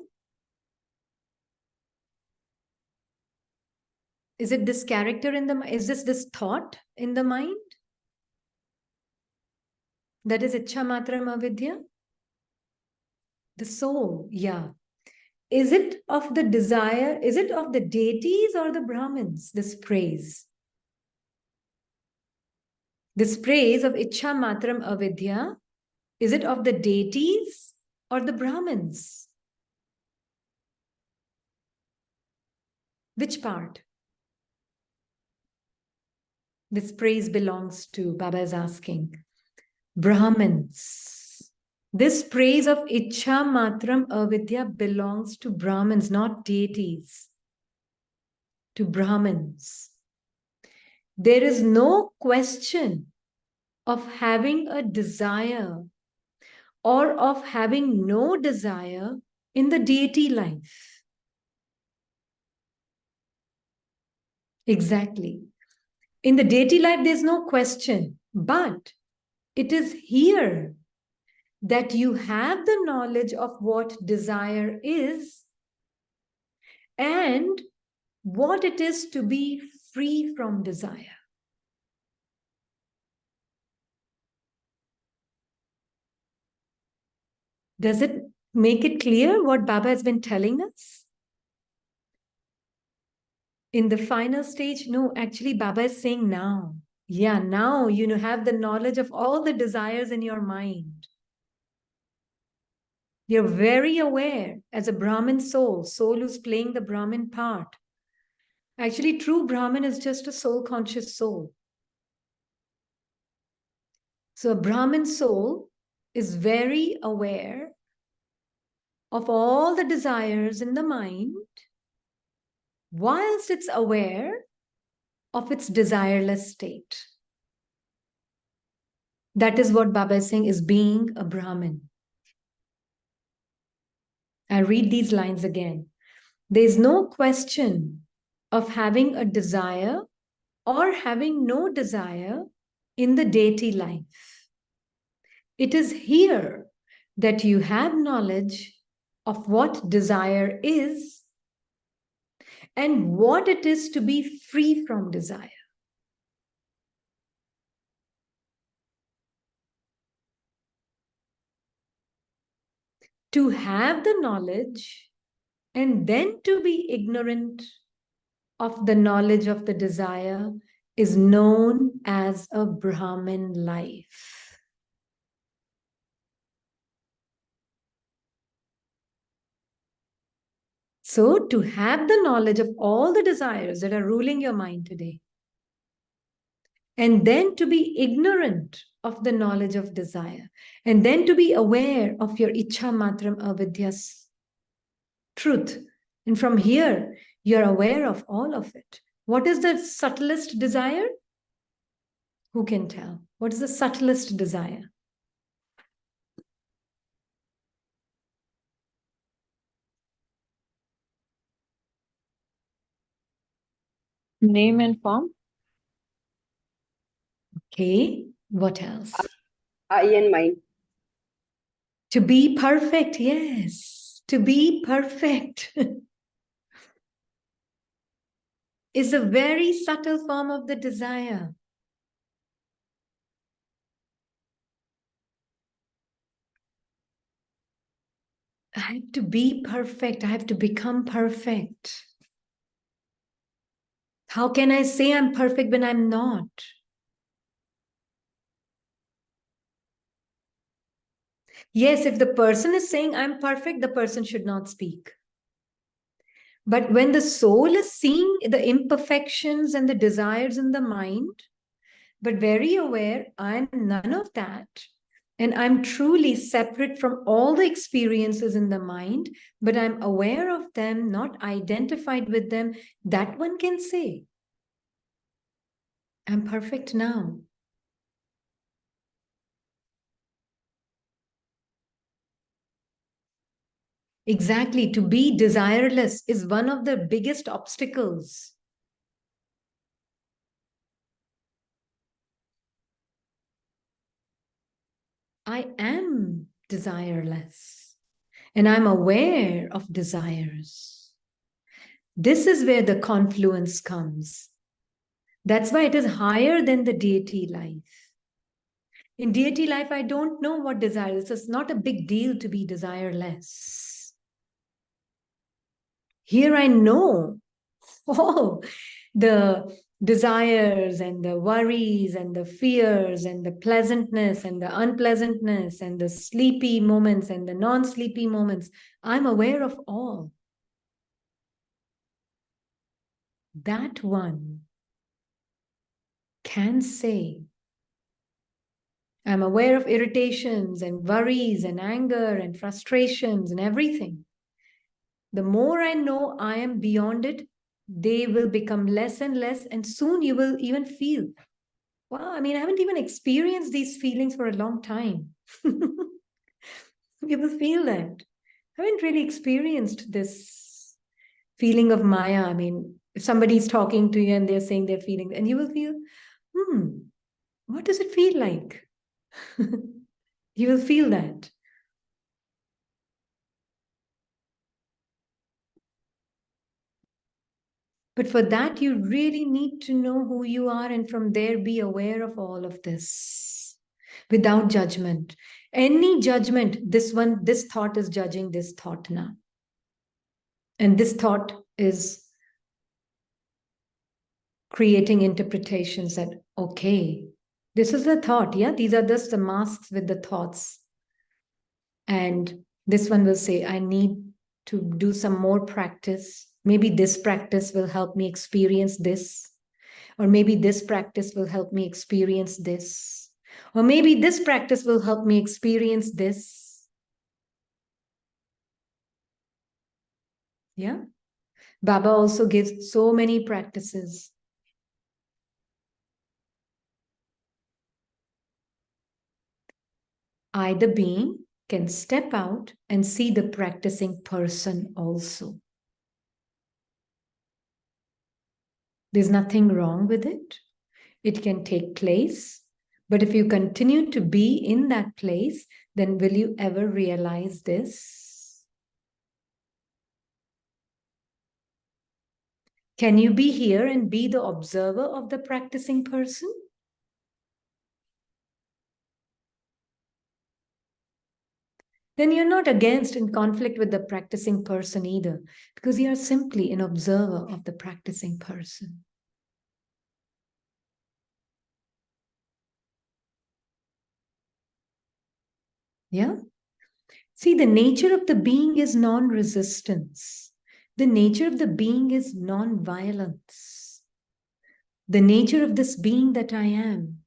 Is it this character in the mind? Is this thought in the mind? That is Ichha matram avidya? The soul, yeah. Is it of the desire? Is it of the deities or the Brahmins, this praise? This praise of Ichha matram avidya, is it of the deities or the Brahmins? Which part? This praise belongs to, Baba is asking, Brahmins. This praise of Ichha matram avidya belongs to Brahmins, not deities. To Brahmins. There is no question of having a desire or of having no desire in the deity life. Exactly. In the deity life, there's no question, but it is here that you have the knowledge of what desire is and what it is to be free from desire. Does it make it clear what Baba has been telling us? In the final stage, no, actually Baba is saying now. Yeah, now you have the knowledge of all the desires in your mind. You're very aware as a Brahmin soul who's playing the Brahmin part. Actually, true Brahmin is just a soul conscious soul. So a Brahmin soul is very aware of all the desires in the mind, whilst it's aware of its desireless state. That is what Baba is saying is being a Brahmin. I read these lines again. There's no question of having a desire or having no desire in the deity life. It is here that you have knowledge of what desire is and what it is to be free from desire. To have the knowledge and then to be ignorant of the knowledge of the desire is known as a Brahmin life. So, to have the knowledge of all the desires that are ruling your mind today, and then to be ignorant of the knowledge of desire, and then to be aware of your Ichha Matram Avidya's truth. And from here, you're aware of all of it. What is the subtlest desire? Who can tell? What is the subtlest desire? Name and form? Okay, what else? I and mind. To be perfect, yes. To be perfect is a very subtle form of the desire. I have to be perfect. I have to become perfect. How can I say I'm perfect when I'm not? Yes, if the person is saying I'm perfect, the person should not speak. But when the soul is seeing the imperfections and the desires in the mind, but very aware, I'm none of that. And I'm truly separate from all the experiences in the mind, but I'm aware of them, not identified with them, that one can say, I'm perfect now. Exactly. To be desireless is one of the biggest obstacles. I am desireless and I'm aware of desires. This is where the confluence comes. That's why it is higher than the deity life. In deity life, I don't know what desire is. It's not a big deal to be desireless. Here I know all the desires and the worries and the fears and the pleasantness and the unpleasantness and the sleepy moments and the non-sleepy moments. I'm aware of all. That one can say, I'm aware of irritations and worries and anger and frustrations and everything. The more I know I am beyond it, they will become less and less. And soon you will even feel, wow, I mean, I haven't even experienced these feelings for a long time. You will feel that. I haven't really experienced this feeling of Maya. I mean, if somebody's talking to you and they're saying their feelings, and you will feel, what does it feel like? You will feel that. But for that, you really need to know who you are and from there be aware of all of this without judgment. Any judgment, this thought is judging this thought now. And this thought is creating interpretations that, okay, this is the thought. Yeah, these are just the masks with the thoughts. And this one will say, I need to do some more practice. Maybe this practice will help me experience this. Or maybe this practice will help me experience this. Or maybe this practice will help me experience this. Yeah. Baba also gives so many practices. I, the being, can step out and see the practicing person also. There's nothing wrong with it. It can take place. But if you continue to be in that place, then will you ever realize this? Can you be here and be the observer of the practicing person? Then you're not against in conflict with the practicing person either, because you are simply an observer of the practicing person. Yeah? See, the nature of the being is non-resistance. The nature of the being is non-violence. The nature of this being that I am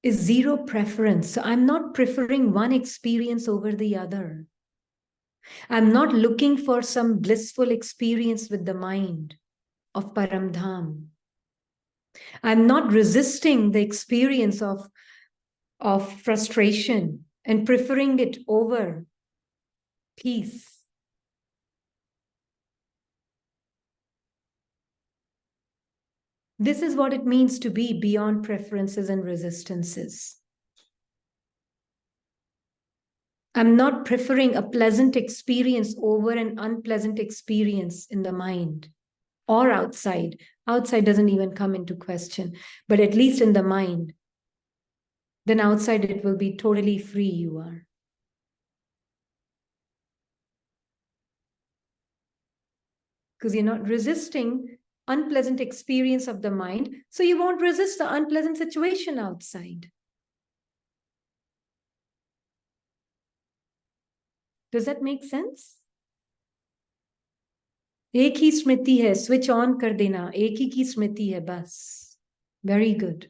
is zero preference. So I'm not preferring one experience over the other. I'm not looking for some blissful experience with the mind of Paramdham. I'm not resisting the experience of frustration and preferring it over peace. This is what it means to be beyond preferences and resistances. I'm not preferring a pleasant experience over an unpleasant experience in the mind or outside. Outside doesn't even come into question, but at least in the mind. Then outside it will be totally free you are. Because you're not resisting unpleasant experience of the mind, so you won't resist the unpleasant situation outside. Does that make sense? एक ही स्मृति है, switch on कर देना, एक ही की स्मृति है बस. Very good.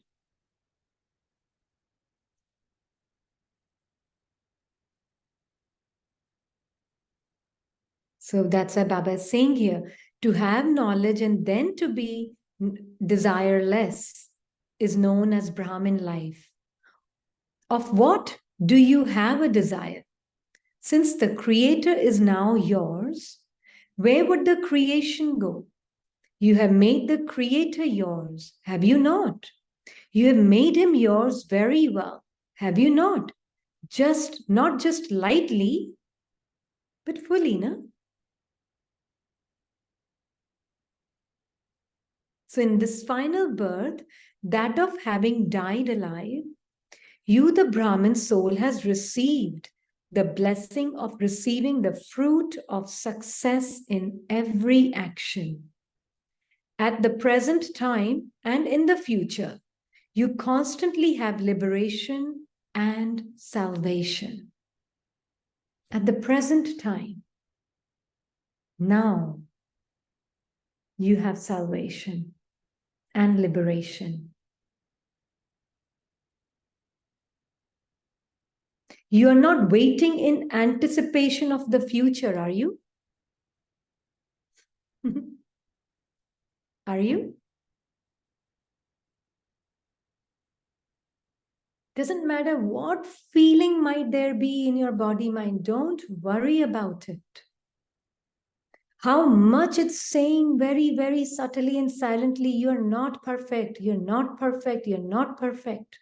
So that's what Baba is saying here. To have knowledge and then to be desireless is known as Brahmin life. Of what do you have a desire? Since the creator is now yours, where would the creation go? You have made the creator yours, have you not? You have made him yours very well, have you not? Not just lightly, but fully, no? So in this final birth, that of having died alive, you, the Brahmin soul, has received the blessing of receiving the fruit of success in every action. At the present time and in the future, you constantly have liberation and salvation. At the present time, now, you have salvation and liberation. You are not waiting in anticipation of the future, are you? Are you? Doesn't matter what feeling might there be in your body, mind, don't worry about it. How much it's saying very, very subtly and silently, you're not perfect, you're not perfect, you're not perfect.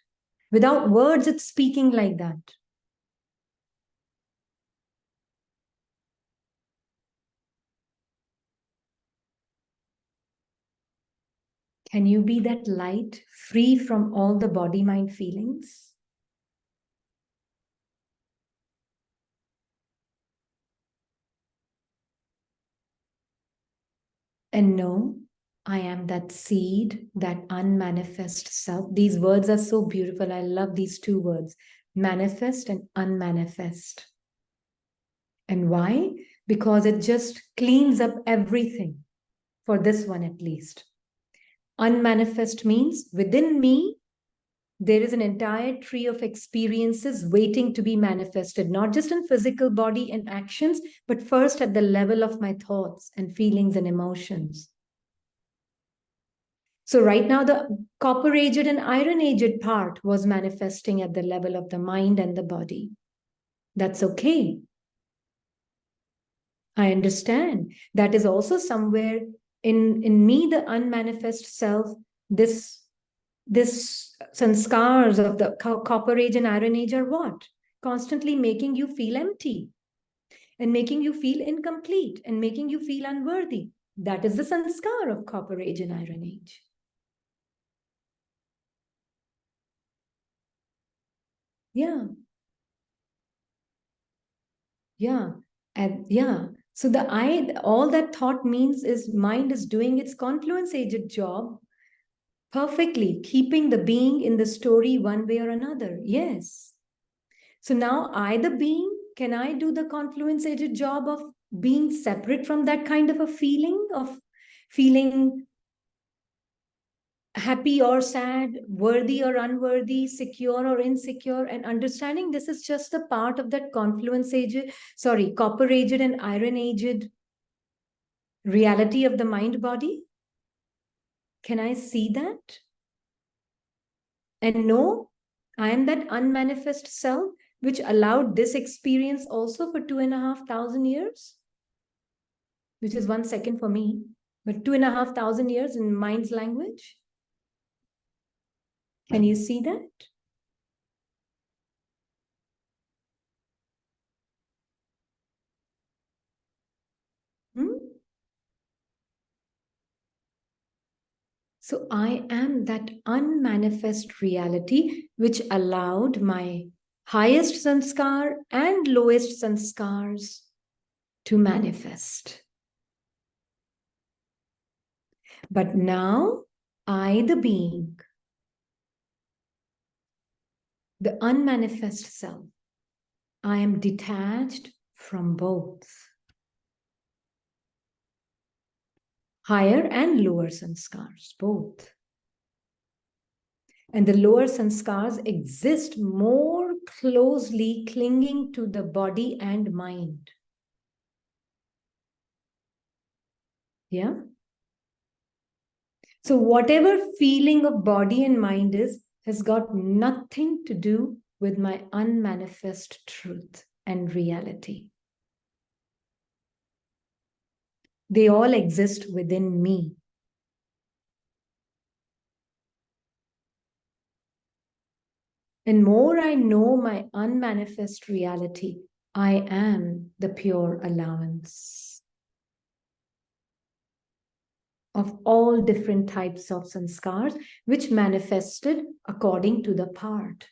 Without words, it's speaking like that. Can you be that light, free from all the body-mind feelings? And know, I am that seed, that unmanifest self. These words are so beautiful. I love these two words, manifest and unmanifest. And why? Because it just cleans up everything, for this one at least. Unmanifest means within me, there is an entire tree of experiences waiting to be manifested, not just in physical body and actions, but first at the level of my thoughts and feelings and emotions. So right now, the copper-aged and iron-aged part was manifesting at the level of the mind and the body. That's okay. I understand. That is also somewhere in me, the unmanifest self, this sanskars of the copper age and iron age are what? Constantly making you feel empty and making you feel incomplete and making you feel unworthy. That is the sanskar of copper age and iron age. Yeah. Yeah. And yeah. So all that thought means is mind is doing its confluence aged job perfectly, keeping the being in the story one way or another. Yes. So now I, the being, can I do the confluence aged job of being separate from that kind of a feeling, of feeling happy or sad, worthy or unworthy, secure or insecure, and understanding this is just a part of that confluence aged, copper aged and iron aged reality of the mind body? Can I see that? And know I am that unmanifest self which allowed this experience also for 2,500 years, which is 1 second for me, but 2,500 years in mind's language. Can you see that? So I am that unmanifest reality which allowed my highest sanskar and lowest sanskars to manifest. But now I, the being, the unmanifest self, I am detached from both higher and lower sanskars, both. And the lower sanskars exist more closely clinging to the body and mind. Yeah? So whatever feeling of body and mind is, has got nothing to do with my unmanifest truth and reality. They all exist within me. And more I know my unmanifest reality, I am the pure allowance of all different types of sanskars, which manifested according to the part.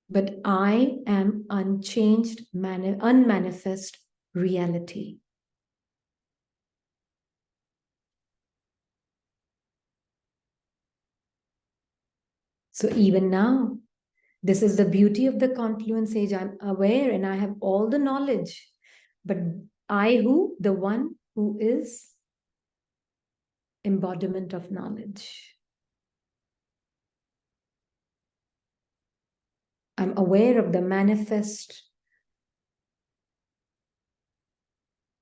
But I am unchanged, unmanifest reality. So even now, this is the beauty of the confluence age. I'm aware and I have all the knowledge. But I who? The one who is embodiment of knowledge. I'm aware of the manifest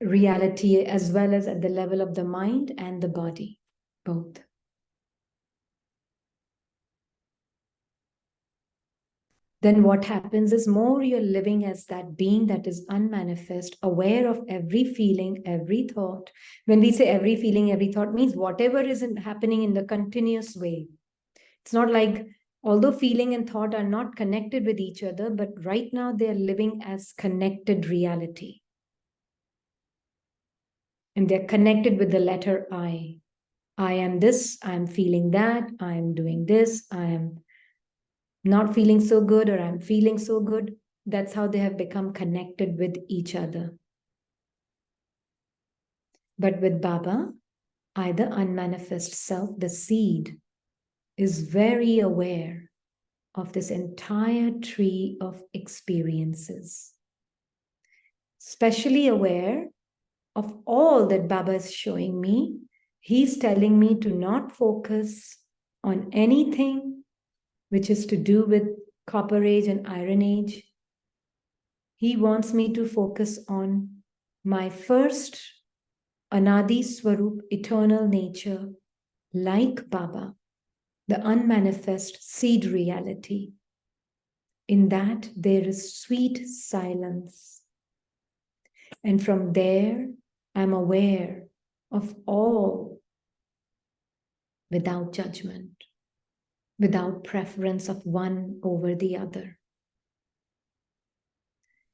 reality as well as at the level of the mind and the body, both. Then what happens is more you're living as that being that is unmanifest, aware of every feeling, every thought. When we say every feeling, every thought means whatever isn't happening in the continuous way. It's not like, although feeling and thought are not connected with each other, but right now they are living as connected reality. And they're connected with the letter I. I am this, I'm feeling that, I'm doing this, I am not feeling so good, or I'm feeling so good. That's how they have become connected with each other. But with Baba, I, the unmanifest self, the seed, is very aware of this entire tree of experiences. Especially aware of all that Baba is showing me. He's telling me to not focus on anything which is to do with Copper Age and Iron Age. He wants me to focus on my first Anadi Swarup, eternal nature, like Baba, the unmanifest seed reality. In that, there is sweet silence. And from there, I'm aware of all without judgment, without preference of one over the other.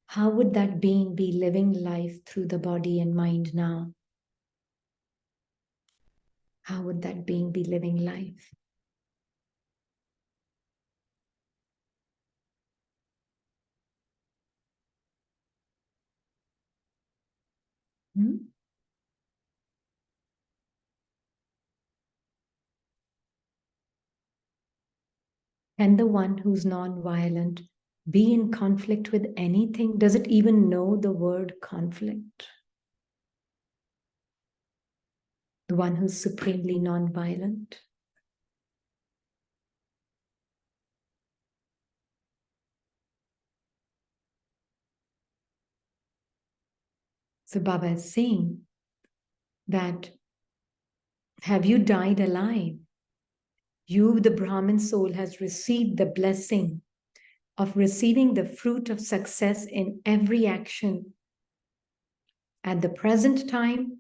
How would that being be living life through the body and mind now? How would that being be living life? Can the one who's non-violent be in conflict with anything? Does it even know the word conflict? The one who's supremely non-violent? So Baba is saying that, have you died alive? You, the Brahmin soul, has received the blessing of receiving the fruit of success in every action. At the present time,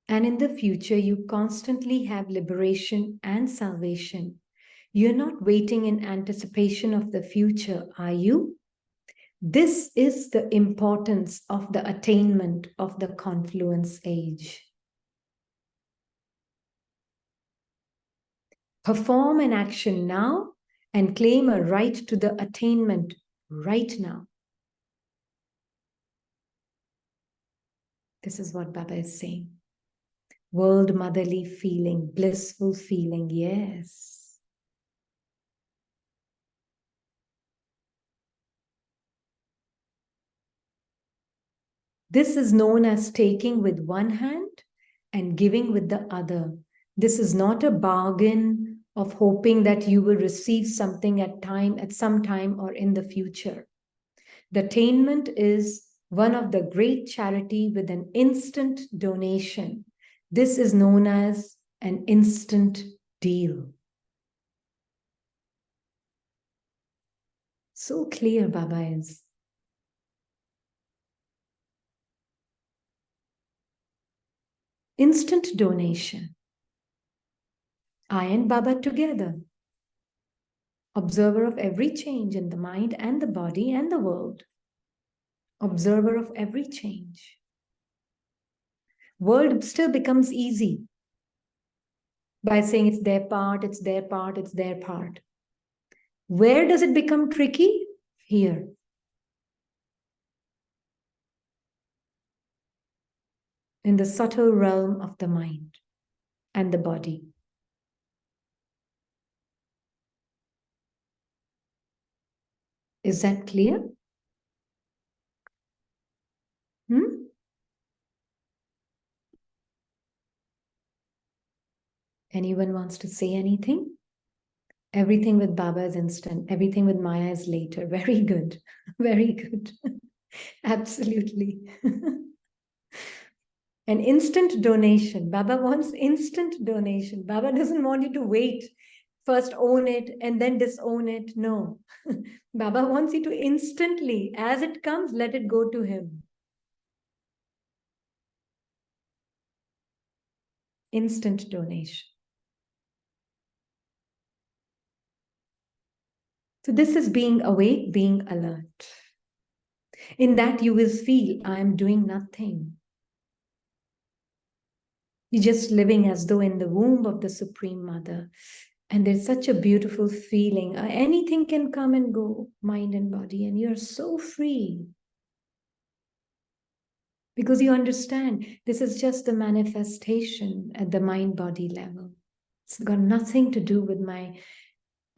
And in the future, you constantly have liberation and salvation. You're not waiting in anticipation of the future, are you? This is the importance of the attainment of the confluence age. Perform an action now and claim a right to the attainment right now. This is what Baba is saying. World motherly feeling, blissful feeling, yes. This is known as taking with one hand and giving with the other. This is not a bargain of hoping that you will receive something at some time or in the future. The attainment is one of the great charity with an instant donation. This is known as an instant deal. So clear, Baba is. Instant donation. I and Baba together. Observer of every change in the mind and the body and the world. Observer of every change. World still becomes easy by saying it's their part, it's their part, it's their part. Where does it become tricky? Here. In the subtle realm of the mind and the body. Is that clear? Anyone wants to say anything? Everything with Baba is instant. Everything with Maya is later. Very good. Very good. Absolutely. An instant donation. Baba wants instant donation. Baba doesn't want you to wait. First own it and then disown it. No. Baba wants you to instantly, as it comes, let it go to him. Instant donation. So this is being awake, being alert. In that you will feel, I am doing nothing. You're just living as though in the womb of the Supreme Mother. And there's such a beautiful feeling. Anything can come and go, mind and body, and you're so free. Because you understand this is just the manifestation at the mind-body level. It's got nothing to do with my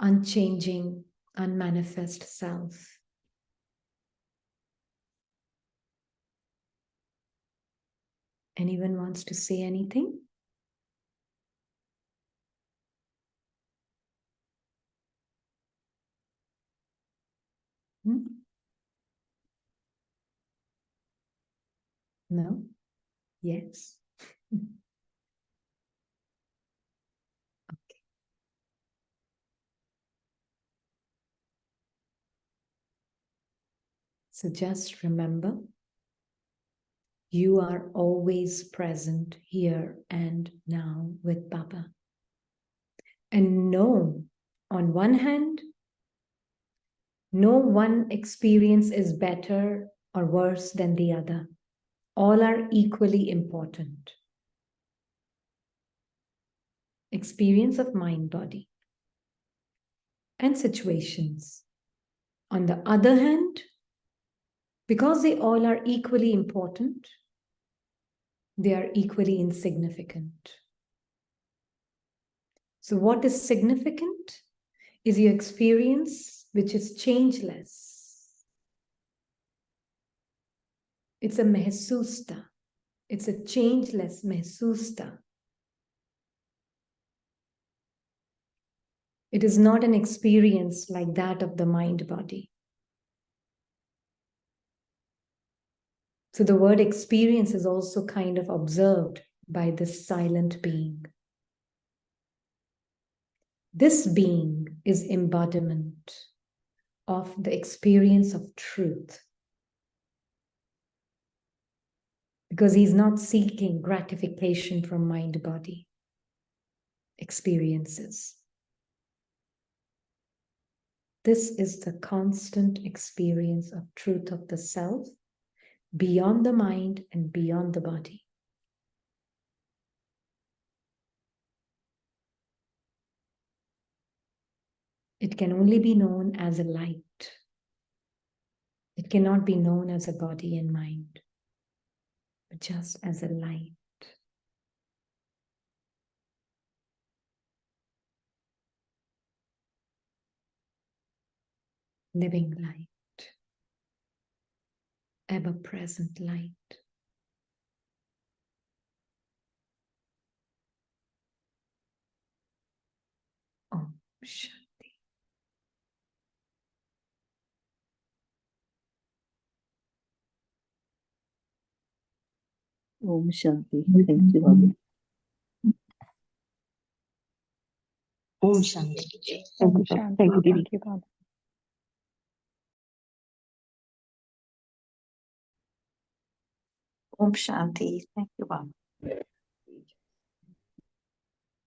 unchanging, unmanifest self. Anyone wants to say anything? No? Yes? Okay. So just remember, you are always present here and now with Baba. And no, on one hand, no one experience is better or worse than the other. All are equally important. Experience of mind, body, and situations. On the other hand, because they all are equally important, they are equally insignificant. So what is significant is your experience, which is changeless. It's a mehsusta. It's a changeless mehsusta. It is not an experience like that of the mind-body. So the word experience is also kind of observed by this silent being. This being is embodiment of the experience of truth. because he's not seeking gratification from mind-body experiences. This is the constant experience of truth of the self, beyond the mind and beyond the body. It can only be known as a light. It cannot be known as a body and mind, but just as a light. Living light, ever-present light. Om Shanti. Om Shanti. Thank you, Baba. Om Shanti. Om Thank you, Shanti. thank you, Didi. Thank you, Baba. Om Shanti. Thank you, Baba.